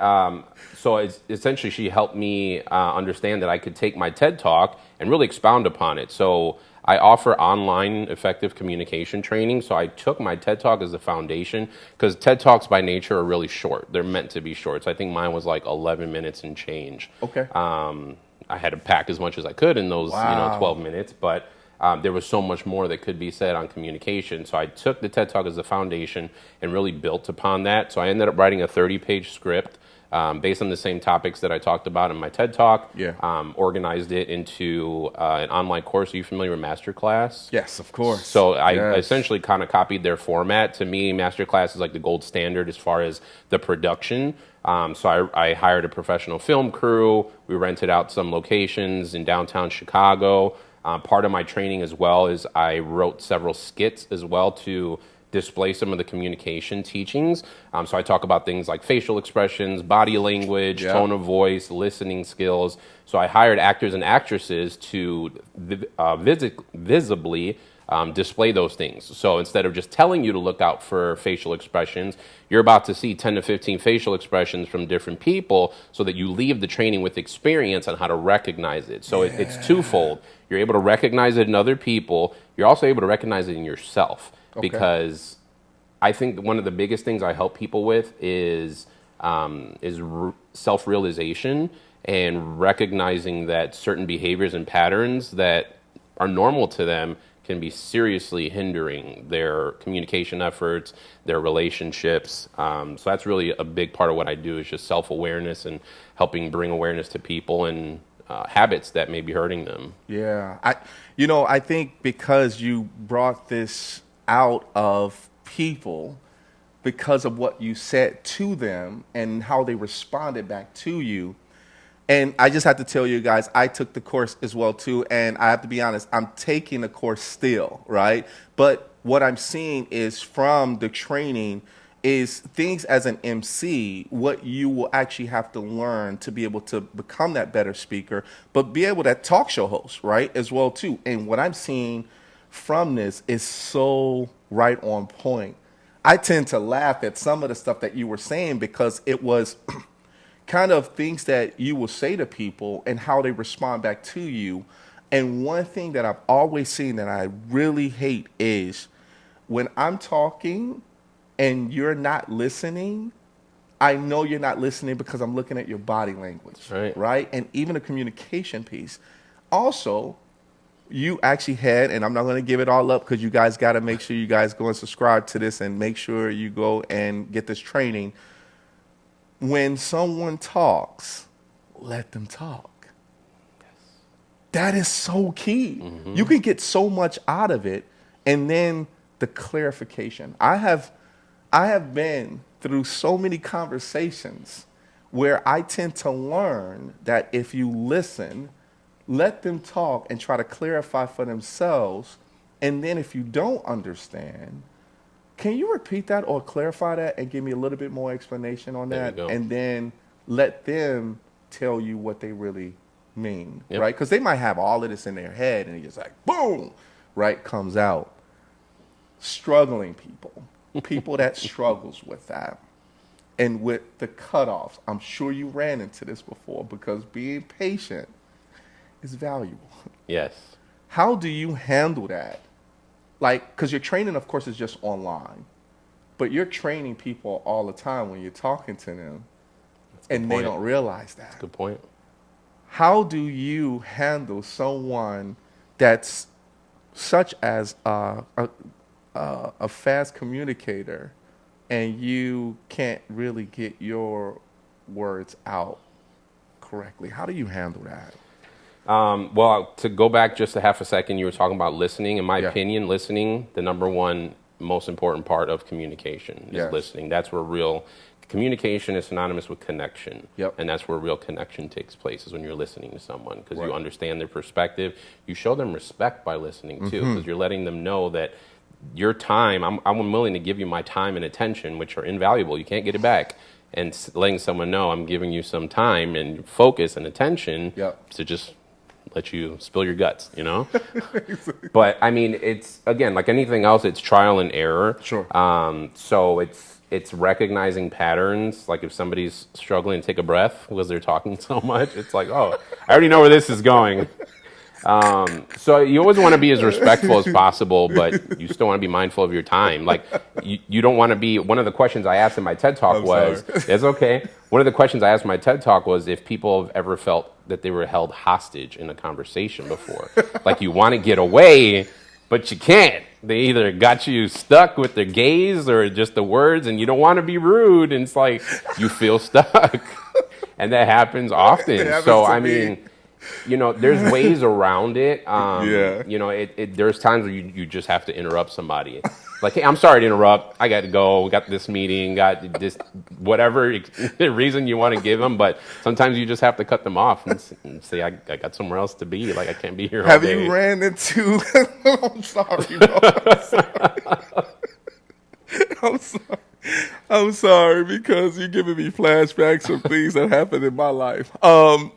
so essentially she helped me understand that I could take my TED Talk and really expound upon it. So I offer online effective communication training. So I took my TED Talk as a foundation because TED Talks by nature are really short. They're meant to be short. So I think mine was like 11 minutes and change. Okay. I had to pack as much as I could in those 12 minutes, but there was so much more that could be said on communication. So I took the TED Talk as a foundation and really built upon that. So I ended up writing a 30-page script based on the same topics that I talked about in my TED Talk. Yeah. Organized it into an online course. Are you familiar with Masterclass? Yes, of course. So I essentially kind of copied their format. To me, Masterclass is like the gold standard as far as the production. So I hired a professional film crew. We rented out some locations in downtown Chicago. Part of my training as well is I wrote several skits as well to display some of the communication teachings. So I talk about things like facial expressions, body language, tone of voice, listening skills. So I hired actors and actresses to visibly display those things. So instead of just telling you to look out for facial expressions, you're about to see 10 to 15 facial expressions from different people so that you leave the training with experience on how to recognize it. So it's twofold. You're able to recognize it in other people. You're also able to recognize it in yourself. Okay. Because I think one of the biggest things I help people with is self-realization and recognizing that certain behaviors and patterns that are normal to them can be seriously hindering their communication efforts, their relationships. So that's really a big part of what I do is just self-awareness and helping bring awareness to people and habits that may be hurting them. Yeah. I think because you brought this out of people because of what you said to them and how they responded back to you. And I just have to tell you guys, I took the course as well too, and I have to be honest, I'm taking the course still, right? But what I'm seeing is from the training is things as an MC, what you will actually have to learn to be able to become that better speaker, but be able to talk show host, right, as well too. And what I'm seeing from this is so right on point. I tend to laugh at some of the stuff that you were saying because it was kind of things that you will say to people and how they respond back to you. And one thing that I've always seen that I really hate is when I'm talking and you're not listening, I know you're not listening because I'm looking at your body language, right? And even the communication piece. Also, you actually had, and I'm not going to give it all up because you guys got to make sure you guys go and subscribe to this and make sure you go and get this training. When someone talks, let them talk. Yes. That is so key. Mm-hmm. You can get so much out of it. And then the clarification. I have been through so many conversations where I tend to learn that if you listen, let them talk and try to clarify for themselves, And then if you don't understand, can you repeat that or clarify that and give me a little bit more explanation on There you that? go. And then let them tell you what they really mean, Yep. right? Because they might have all of this in their head and it's like, boom, right, comes out. Struggling people that struggles with that. And with the cutoffs, I'm sure you ran into this before because being patient is valuable. Yes. How do you handle that? Like, because your training, of course, is just online, but you're training people all the time when you're talking to them, and they point. don't realize that. Good point. How do you handle someone that's such as a fast communicator, and you can't really get your words out correctly? How do you handle that? Well, to go back just a half a second, you were talking about listening. In my Yeah. opinion, listening, the number one most important part of communication is Yes. listening. That's where real communication is synonymous with connection. Yep. And that's where real connection takes place, is when you're listening to someone, because Right. you understand their perspective. You show them respect by listening too, because you're letting them know that your time, I'm willing to give you my time and attention, which are invaluable. You can't get it back. And letting someone know I'm giving you some time and focus and attention Yep. to just let you spill your guts, you know? But I mean, it's, again, like anything else, it's trial and error. Sure. So it's recognizing patterns. Like if somebody's struggling to take a breath because they're talking so much, it's like, oh, I already know where this is going. So you always want to be as respectful as possible, but you still want to be mindful of your time. Like you don't want to be, one of the questions I asked in my TED Talk was, it's okay. One of the questions I asked in my TED Talk was if people have ever felt that they were held hostage in a conversation before. Like you want to get away, but you can't. They either got you stuck with their gaze or just the words, and you don't want to be rude, and it's like you feel stuck. And that happens often. It happens So, to I me. mean, you know, there's ways around it. Yeah. You know, there's times where you just have to interrupt somebody. Like, hey, I'm sorry to interrupt. I got to go. Got this meeting. Got this, whatever reason you want to give them. But sometimes you just have to cut them off and say, I got somewhere else to be. Like, I can't be here all Have day. you ran into? I'm sorry, bro. I'm sorry. I'm sorry because you're giving me flashbacks of things that happened in my life. And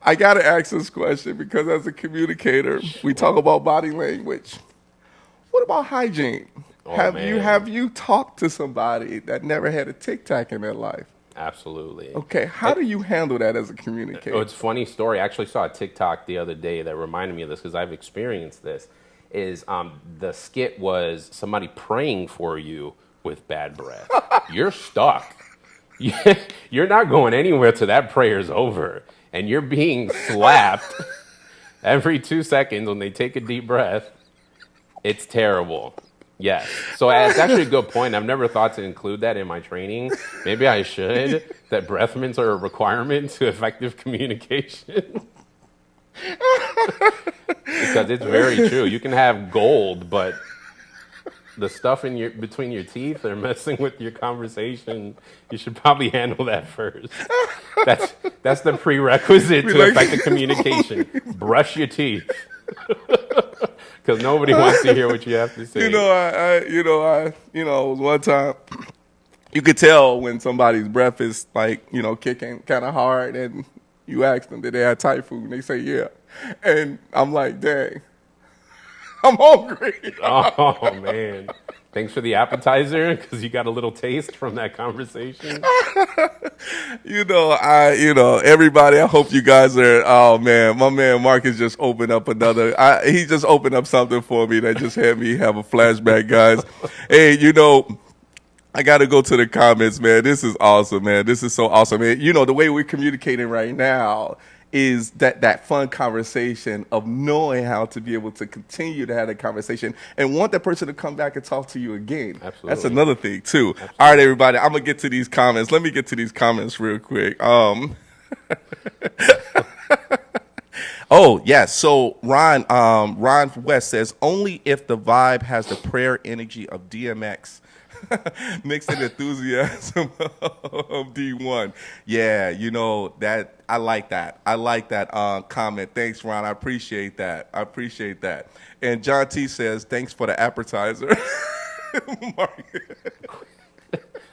I gotta ask this question because as a communicator, we talk about body language. What about hygiene? Oh, have man. you talked to somebody that never had a Tic Tac in their life? Absolutely. Okay, how do you handle that as a communicator? Oh, it's a funny story. I actually saw a TikTok the other day that reminded me of this because I've experienced this. Is the skit was somebody praying for you with bad breath. You're stuck. You're not going anywhere till that prayer's over. And you're being slapped every 2 seconds when they take a deep breath. It's terrible. Yes. So it's actually a good point. I've never thought to include that in my training. Maybe I should. That breath mints are a requirement to effective communication. Because it's very true. You can have gold, but the stuff in between your teeth are messing with your conversation. You should probably handle that first. That's the prerequisite to effective communication. Brush your teeth. Because nobody wants to hear what you have to say. One time you could tell when somebody's breath is like, kicking kind of hard, and you ask them, did they have Thai food? And they say, yeah. And I'm like, dang, I'm hungry. Oh, man. Thanks for the appetizer, because you got a little taste from that conversation. Everybody, I hope you guys are, oh, man, my man Marcus just opened up he just opened up something for me that just had me have a flashback, guys. Hey, I got to go to the comments, man. This is awesome, man. This is so awesome. Man. The way we're communicating right now is that fun conversation of knowing how to be able to continue to have that conversation and want that person to come back and talk to you again. Absolutely. That's another thing, too. Absolutely. All right, everybody, I'm going to get to these comments. Let me get to these comments real quick. Oh, yes. So Ron West says, only if the vibe has the prayer energy of DMX. Mixed enthusiasm of D1. Yeah, you know that I like that. I like that comment. Thanks, Ron. I appreciate that. I appreciate that. And John T says, "Thanks for the appetizer."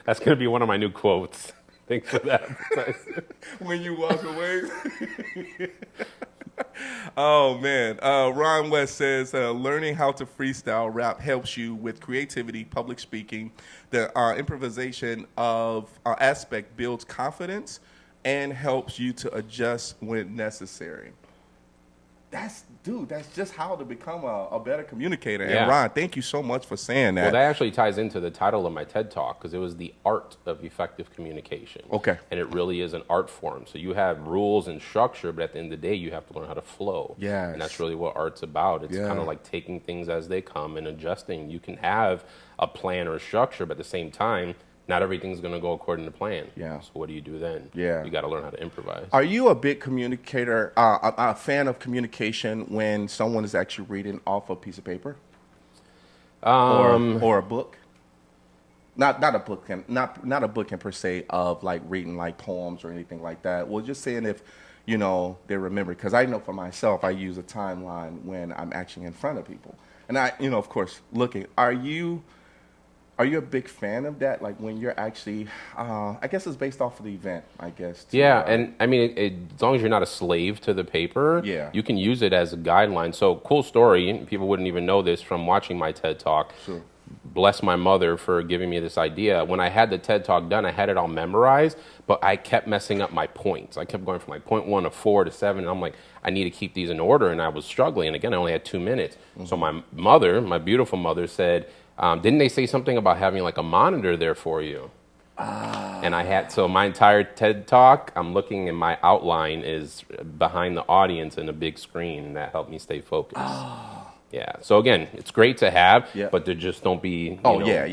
That's going to be one of my new quotes. Thanks for that. When you walk away. Oh, man. Ron West says, learning how to freestyle rap helps you with creativity, public speaking. The improvisation of aspect builds confidence and helps you to adjust when necessary. That's just how to become a better communicator. Yeah. And Ron, thank you so much for saying that. Well, that actually ties into the title of my TED Talk because it was the art of effective communication. Okay. And it really is an art form. So you have rules and structure, but at the end of the day, you have to learn how to flow. Yes. And that's really what art's about. It's kind of like taking things as they come and adjusting. You can have a plan or a structure, but at the same time, not everything's going to go according to plan. Yeah. So what do you do then? Yeah. You got to learn how to improvise. Are you a big communicator, a fan of communication when someone is actually reading off a piece of paper or a book? Not a book, not a book in per se of like reading like poems or anything like that. Well, just saying if you know they remember, because I know for myself, I use a timeline when I'm actually in front of people, and I, you know, of course, looking. Are you a big fan of that? Like when you're actually, I guess it's based off of the event, I guess. Yeah, and I mean, as long as you're not a slave to the paper, Yeah. you can use it as a guideline. So, cool story, people wouldn't even know this from watching my TED Talk. Sure. Bless my mother for giving me this idea. When I had the TED Talk done, I had it all memorized, but I kept messing up my points. I kept going from like point 1 to 4 to 7, and I'm like, I need to keep these in order, and I was struggling. And again, I only had 2 minutes. Mm-hmm. So my mother, my beautiful mother, said, didn't they say something about having like a monitor there for you? And I had, so my entire TED Talk, I'm looking and my outline is behind the audience in a big screen, and that helped me stay focused. Yeah. So again, it's great to have, but there just don't be, yeah.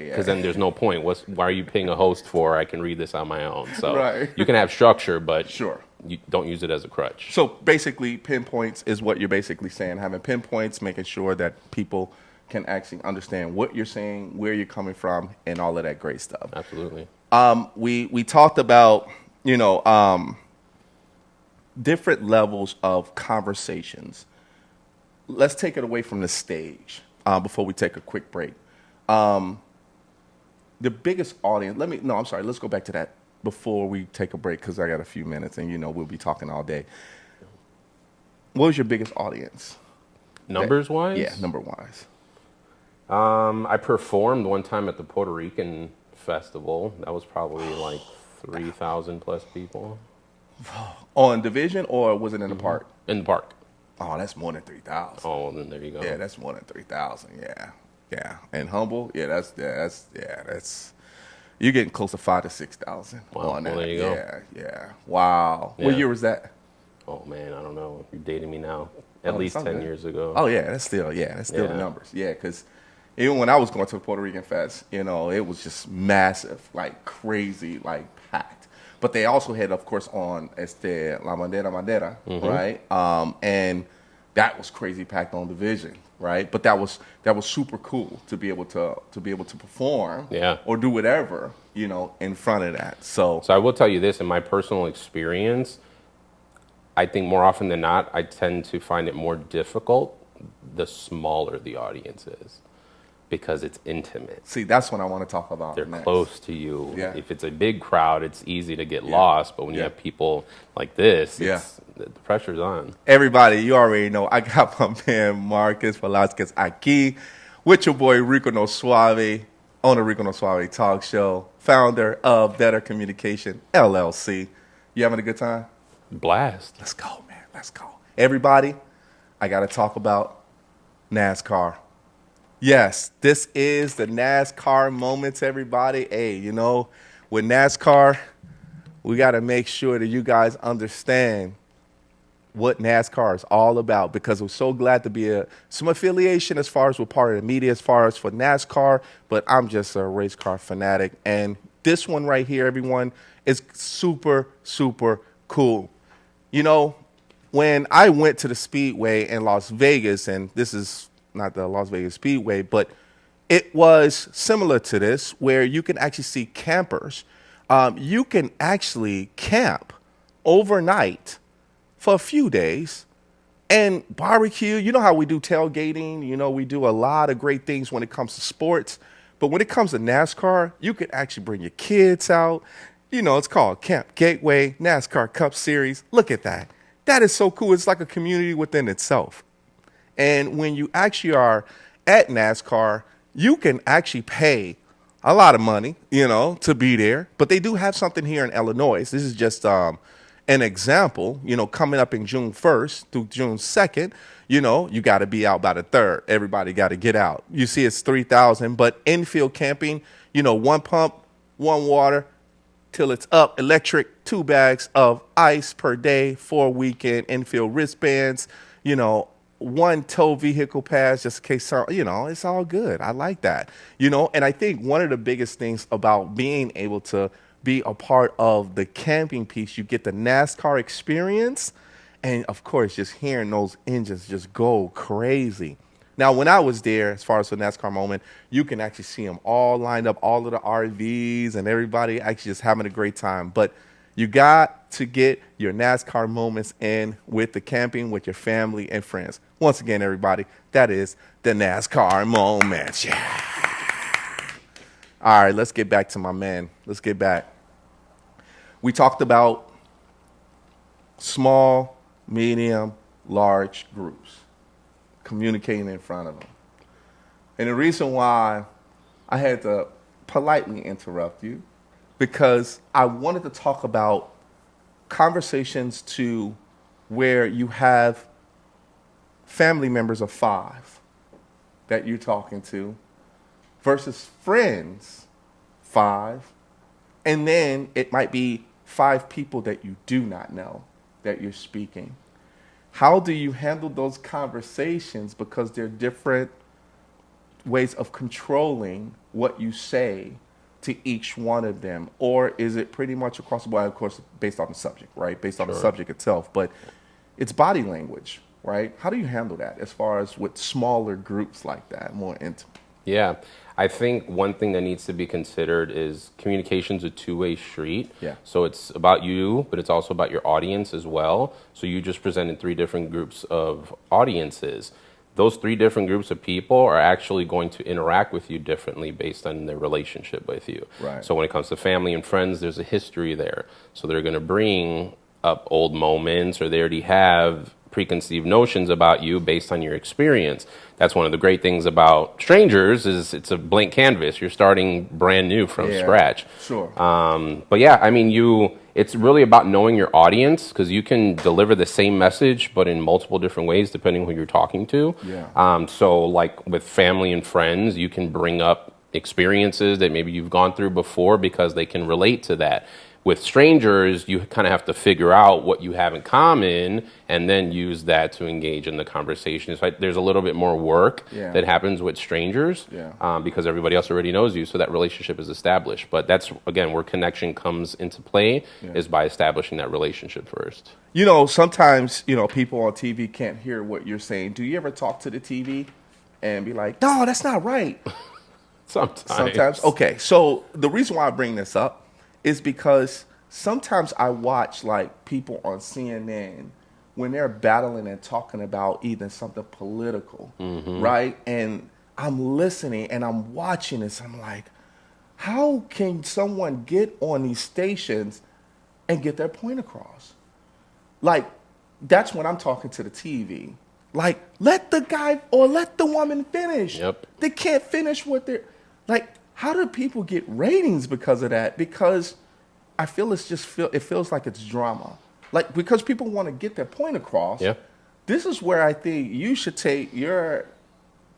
Because then there's no point. Why are you paying a host for? I can read this on my own. So Right. you can have structure, but Sure. you don't use it as a crutch. So basically, pinpoints is what you're basically saying. Having pinpoints, making sure that people can actually understand what you're saying, where you're coming from, and all of that great stuff. Absolutely. We talked about, different levels of conversations. Let's take it away from the stage before we take a quick break. The biggest audience, let's go back to that before we take a break because I got a few minutes and, we'll be talking all day. What was your biggest audience? Numbers-wise? Yeah, number-wise. I performed one time at the Puerto Rican festival. That was probably like 3,000 plus people. On Division, or was it in the park? In the park. Oh, that's more than 3,000. Oh, well, then there you go. Yeah, that's more than 3,000. Yeah. And Humble, that's you're getting close to 5,000 to 6,000 Wow, on that. well, there you go. Yeah. Wow. Yeah. What year was that? Oh, man, I don't know. You're dating me now. At least it's 10 all good. years ago. Oh, yeah, that's still the Yeah. numbers. Yeah, because even when I was going to the Puerto Rican Fest, it was just massive, like crazy, like packed. But they also had, of course, on La Madera, right? And that was crazy packed on Division, right? But that was super cool to be able to perform, or do whatever, in front of that. So I will tell you this, in my personal experience, I think more often than not, I tend to find it more difficult the smaller the audience is, because it's intimate. see, that's what I want to talk about. They're next. close to you. Yeah. If it's a big crowd, it's easy to get lost. But when you have people like this, the pressure's on. Everybody, you already know, I got my man Marcus Velazquez aquí with your boy Rico No Suave on the Rico No Suave Talk Show, founder of Better Communication, LLC. You having a good time? Blast. Let's go, man. Let's go. Everybody, I got to talk about NASCAR. Yes, this is the NASCAR moments, everybody. Hey, with NASCAR, we got to make sure that you guys understand what NASCAR is all about, because we're so glad to be some affiliation as far as we're part of the media as far as for NASCAR, but I'm just a race car fanatic. And this one right here, everyone, is super, super cool. When I went to the Speedway in Las Vegas, and this is not the Las Vegas Speedway, but it was similar to this, where you can actually see campers. You can actually camp overnight for a few days and barbecue. You know how we do tailgating. You know, we do a lot of great things when it comes to sports. But when it comes to NASCAR, you can actually bring your kids out. You know, it's called Camp Gateway NASCAR Cup Series. Look at that. That is so cool. It's like a community within itself. And when you actually are at NASCAR, you can actually pay a lot of money, you know, to be there. But they do have something here in Illinois. This is just an example, you know, coming up in June 1st through June 2nd. You know, you got to be out by the 3rd. Everybody got to get out. You see it's $3,000, but infield camping, you know, 1 pump, 1 water, till it's up, electric, 2 bags of ice per day, 4 weekend infield wristbands, you know, 1 tow vehicle pass just in case, you know, it's all good. I like that, you know, and I think one of the biggest things about being able to be a part of the camping piece, you get the NASCAR experience, and of course, just hearing those engines just go crazy. Now, when I was there, as far as the NASCAR moment, you can actually see them all lined up, all of the RVs and everybody actually just having a great time. But you got to get your NASCAR moments in with the camping with your family and friends. Once again, everybody, that is the NASCAR moments. Yeah. All right, let's get back to my man. Let's get back. We talked about small, medium, large groups communicating in front of them. And the reason why I had to politely interrupt you, because I wanted to talk about conversations to where you have family members of 5 that you're talking to versus friends 5, and then it might be 5 people that you do not know that you're speaking. How do you handle those conversations, because they're different ways of controlling what you say to each one of them? Or is it pretty much across the board, of course, based on the subject, right? Based on the subject itself, but it's body language, right? How do you handle that as far as with smaller groups like that, more intimate? Yeah, I think one thing that needs to be considered is communication's a two-way street. Yeah. So it's about you, but it's also about your audience as well. So you just presented 3 different groups of audiences. Those 3 different groups of people are actually going to interact with you differently based on their relationship with you. Right. So when it comes to family and friends, there's a history there. So they're going to bring up old moments, or they already have preconceived notions about you based on your experience. That's one of the great things about strangers, is it's a blank canvas. You're starting brand new from scratch. Sure. But yeah, I mean, it's really about knowing your audience, because you can deliver the same message, but in multiple different ways, depending on who you're talking to. Yeah. So like with family and friends, you can bring up experiences that maybe you've gone through before because they can relate to that. With strangers, you kind of have to figure out what you have in common and then use that to engage in the conversation. It's like there's a little bit more work that happens with strangers because everybody else already knows you, so that relationship is established. But that's, again, where connection comes into play, is by establishing that relationship first. You know, sometimes, you know, people on TV can't hear what you're saying. Do you ever talk to the TV and be like, no, that's not right? Sometimes. Okay, so the reason why I bring this up is because sometimes I watch like people on CNN when they're battling and talking about either something political, right? And I'm listening and I'm watching this. I'm like, how can someone get on these stations and get their point across? Like, that's when I'm talking to the TV. Like, let the guy or let the woman finish. Yep. They can't finish what they're like. How do people get ratings because of that? Because I feel it feels like it's drama. Like, because people want to get their point across. Yeah. This is where I think you should take your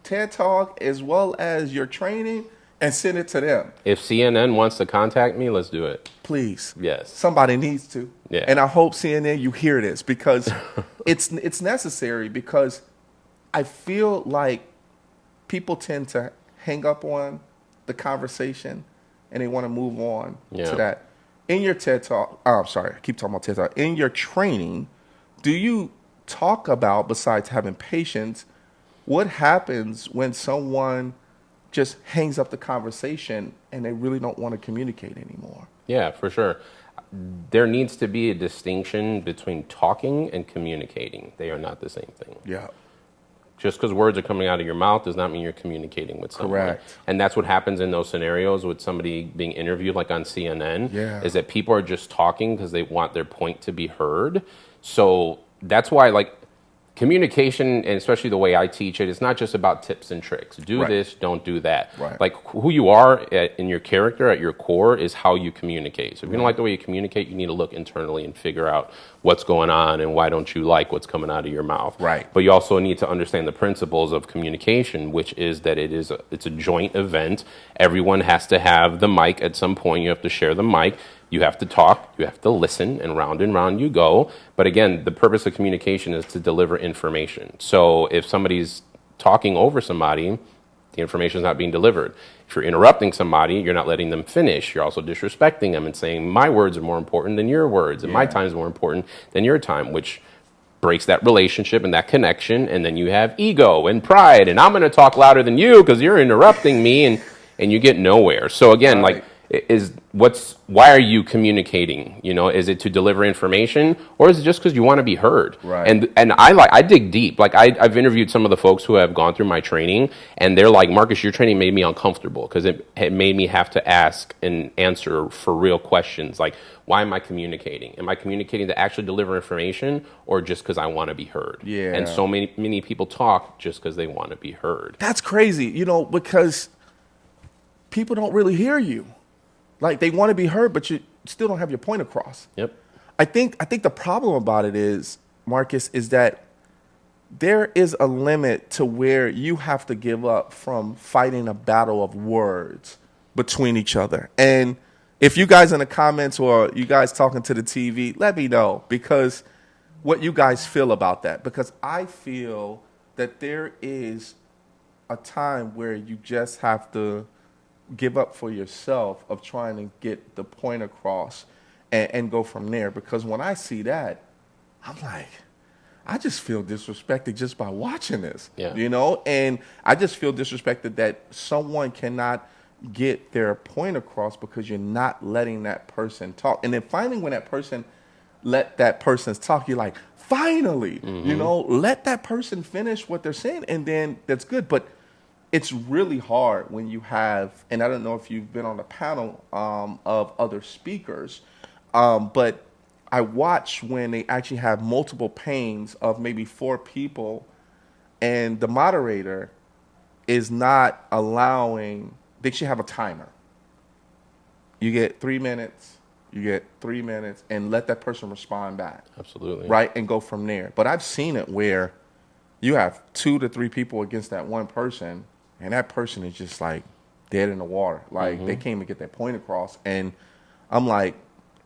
TED Talk as well as your training and send it to them. If CNN wants to contact me, let's do it. Please. Yes. Somebody needs to. Yeah. And I hope CNN, you hear this, because it's necessary, because I feel like people tend to hang up on the conversation and they want to move on to that. In your TED Talk, I'm sorry, I keep talking about TED Talk. In your training, do you talk about, besides having patience, what happens when someone just hangs up the conversation and they really don't want to communicate anymore. Yeah, for sure. There needs to be a distinction between talking and communicating. They are not the same thing. Yeah. Just because words are coming out of your mouth does not mean you're communicating with someone. Correct. And that's what happens in those scenarios with somebody being interviewed, like on CNN, Yeah. is that people are just talking because they want their point to be heard. So that's why, like, communication, and especially the way I teach it, it's not just about tips and tricks. Do Right. this, don't do that. Right. Like, who you are in your character, at your core, is how you communicate. So if you don't like the way you communicate, you need to look internally and figure out what's going on and why don't you like what's coming out of your mouth. Right. But you also need to understand the principles of communication, which is that it's a joint event. Everyone has to have the mic at some point. You have to share the mic. You have to talk, you have to listen, and round you go. But again, the purpose of communication is to deliver information. So if somebody's talking over somebody, the information is not being delivered. If you're interrupting somebody, you're not letting them finish. You're also disrespecting them and saying, my words are more important than your words, and my time is more important than your time, which breaks that relationship and that connection. And then you have ego and pride, and I'm going to talk louder than you because you're interrupting me, and you get nowhere. So again, Right. why are you communicating? You know, is it to deliver information, or is it just because you want to be heard? Right. And I dig deep. Like I've interviewed some of the folks who have gone through my training, and they're like, Marcus, your training made me uncomfortable because it made me have to ask and answer for real questions. Like, why am I communicating? Am I communicating to actually deliver information, or just because I want to be heard? Yeah. And so many people talk just because they want to be heard. That's crazy, because people don't really hear you. Like, they want to be heard, but you still don't have your point across. Yep. I think the problem about it is, Marcus, is that there is a limit to where you have to give up from fighting a battle of words between each other. And if you guys in the comments or you guys talking to the TV, let me know, because what you guys feel about that. Because I feel that there is a time where you just have to give up for yourself of trying to get the point across and go from there. Because when I see that, I'm like, I just feel disrespected just by watching this, Yeah. And I just feel disrespected that someone cannot get their point across because you're not letting that person talk. And then finally, when that person let that person talk, you're like, finally, let that person finish what they're saying, and then that's good. But it's really hard when you have, and I don't know if you've been on a panel of other speakers, but I watch when they actually have multiple panes of maybe 4 people, and the moderator is not allowing, they should have a timer. You get 3 minutes, and let that person respond back. Absolutely. Right, and go from there. But I've seen it where you have 2 to 3 people against that one person, and that person is just like dead in the water. Like, they can't even get their point across. And I'm like,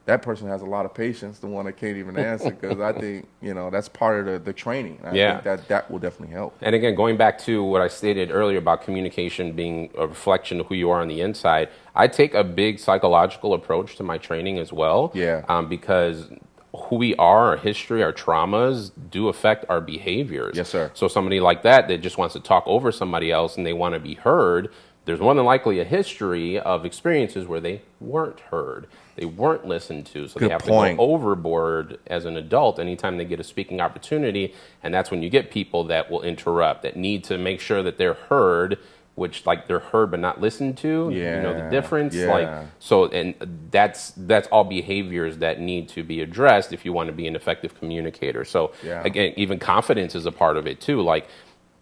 that person has a lot of patience, the one that can't even answer, because I think, that's part of the training. I think that will definitely help. And again, going back to what I stated earlier about communication being a reflection of who you are on the inside, I take a big psychological approach to my training as well. Yeah. Because who we are, our history, our traumas do affect our behaviors. Yes, sir. So somebody like that just wants to talk over somebody else and they want to be heard, there's more than likely a history of experiences where they weren't heard. They weren't listened to. So they have to go overboard as an adult anytime they get a speaking opportunity. And that's when you get people that will interrupt, that need to make sure that they're heard, which, like, they're heard but not listened to. Yeah. You know the difference? Yeah. Like, so, and that's all behaviors that need to be addressed if you want to be an effective communicator. So again, even confidence is a part of it too. Like,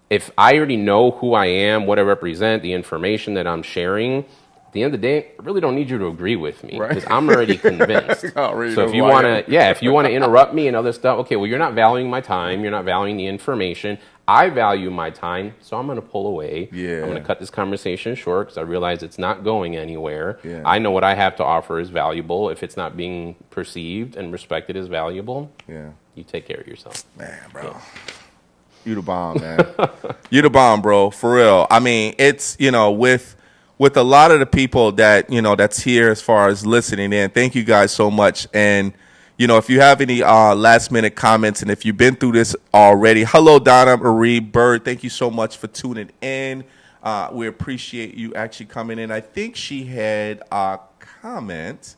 if I already know who I am, what I represent, the information that I'm sharing, at the end of the day, I really don't need you to agree with me, because I'm already convinced. So if you want to interrupt me and other stuff, okay, well, you're not valuing my time, you're not valuing the information. I value my time, so I'm going to pull away. Yeah. I'm going to cut this conversation short because I realize it's not going anywhere. Yeah. I know what I have to offer is valuable. If it's not being perceived and respected as valuable, you take care of yourself. Man, bro. Yeah. You the bomb, man. You the bomb, bro, for real. I mean, it's, with a lot of the people that, that's here as far as listening in, thank you guys so much. And, if you have any last minute comments, and if you've been through this already, hello, Donna Marie Bird. Thank you so much for tuning in. We appreciate you actually coming in. I think she had a comment.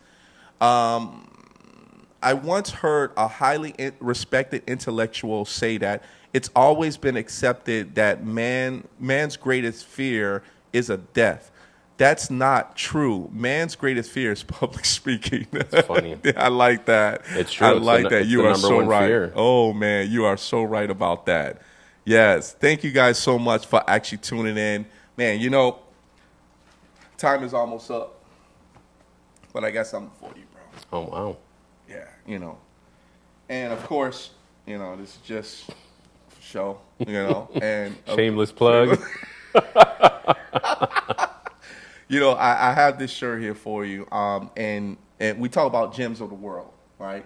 I once heard a highly respected intellectual say that it's always been accepted that man's greatest fear is a death. That's not true. Man's greatest fear is public speaking. That's funny. I like that. It's true. I like that. It's You the are number so one right. fear. Oh, man, you are so right about that. Yes. Thank you guys so much for actually tuning in. Man, you know, time is almost up. But I got something for you, bro. Oh, wow. Yeah, you know. And, of course, you know, this is just for show, you know. And Shameless plug. You know, I have this shirt here for you, and we talk about gems of the world, right?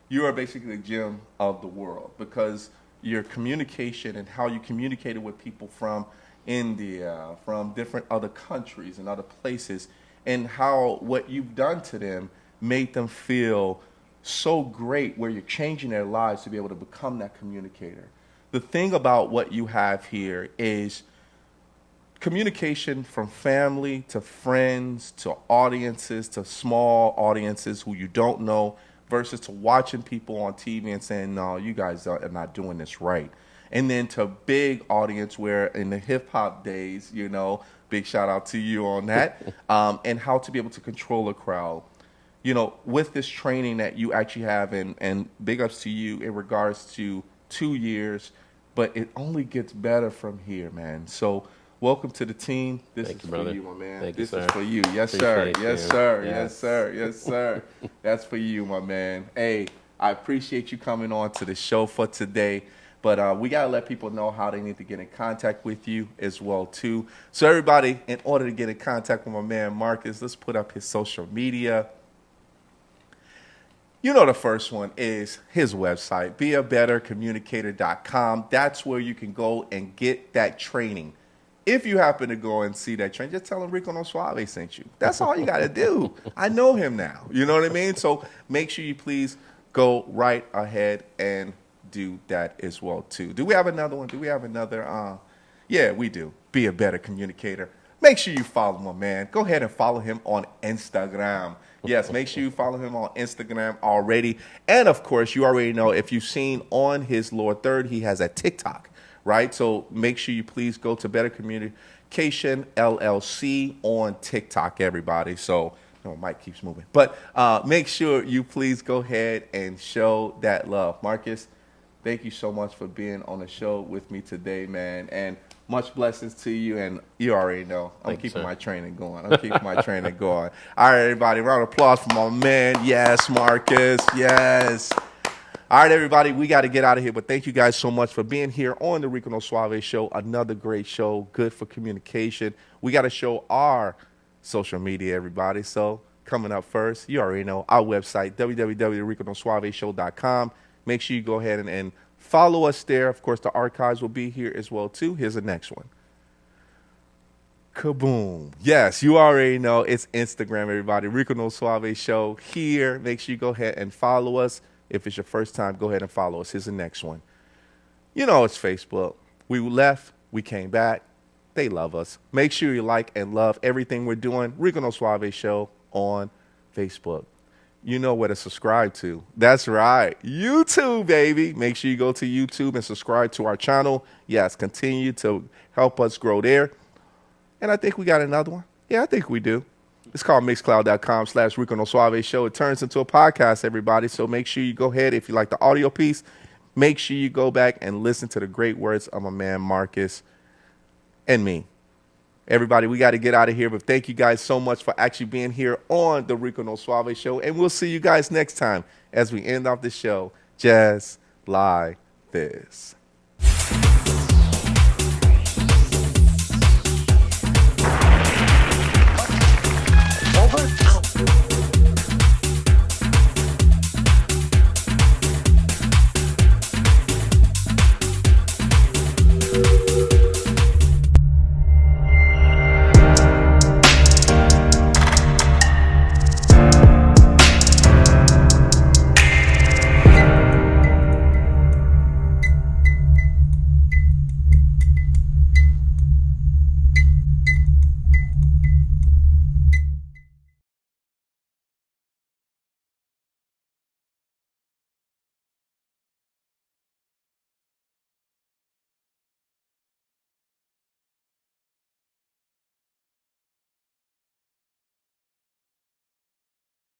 You are basically a gem of the world because your communication and how you communicated with people from India, from different other countries and other places, and how what you've done to them made them feel so great where you're changing their lives to be able to become that communicator. The thing about what you have here is communication from family to friends to audiences to small audiences who you don't know versus to watching people on TV and saying, no, you guys are not doing this right. And then to big audience where in the hip hop days, you know, big shout out to you on that, and how to be able to control a crowd. You know, with this training that you actually have, and big ups to you in regards to 2 years, but it only gets better from here, man. So welcome to the team. This Thank is you, for brother. you, my man. Thank you, This sir. is for you. Yes, sir. Appreciate Yes, you. sir. Yes. Yes, sir. Yes, sir. That's for you, my man. Hey, I appreciate you coming on to the show for today. But we got to let people know how they need to get in contact with you as well, too. So everybody, in order to get in contact with my man Marcus, let's put up his social media. You know, the first one is his website, beabettercommunicator.com. That's where you can go and get that training. If you happen to go and see that training, just tell him Rico No Suave sent you. That's all you got to do. I know him now. You know what I mean? So make sure you please go right ahead and do that as well, too. Do we have another one? Do we have another? Yeah, we do. Be a better communicator. Make sure you follow my man. Go ahead and follow him on Instagram. Yes, make sure you follow him on Instagram already. And, of course, you already know if you've seen on his lower third, he has a TikTok, right? So make sure you please go to Better Communication LLC on TikTok, everybody. So, no, Mike keeps moving. But make sure you please go ahead and show that love. Marcus, thank you so much for being on the show with me today, man. And much blessings to you. And you already know, I'm keeping my training going. I'm keeping my training going. All right, everybody, round of applause for my man. Yes, Marcus. Yes. All right, everybody, we got to get out of here. But thank you guys so much for being here on the Rico No Suave Show. Another great show, good for communication. We got to show our social media, everybody. So coming up first, you already know our website, www.riconosuaveshow.com. Make sure you go ahead and follow us there. Of course, the archives will be here as well, too. Here's the next one. Kaboom. Yes, you already know it's Instagram, everybody. Rico No Suave Show here. Make sure you go ahead and follow us. If it's your first time, go ahead and follow us. Here's the next one. You know it's Facebook. We left. We came back. They love us. Make sure you like and love everything we're doing. Rico No Suave Show on Facebook. You know where to subscribe to. That's right. YouTube, baby. Make sure you go to YouTube and subscribe to our channel. Yes, continue to help us grow there. And I think we got another one. Yeah, I think we do. It's called mixcloud.com/Rico No Suave Show. It turns into a podcast, everybody. So make sure you go ahead. If you like the audio piece, make sure you go back and listen to the great words of my man Marcus and me. Everybody, we got to get out of here, but thank you guys so much for actually being here on the Rico No Suave Show, and we'll see you guys next time as we end off the show just like this.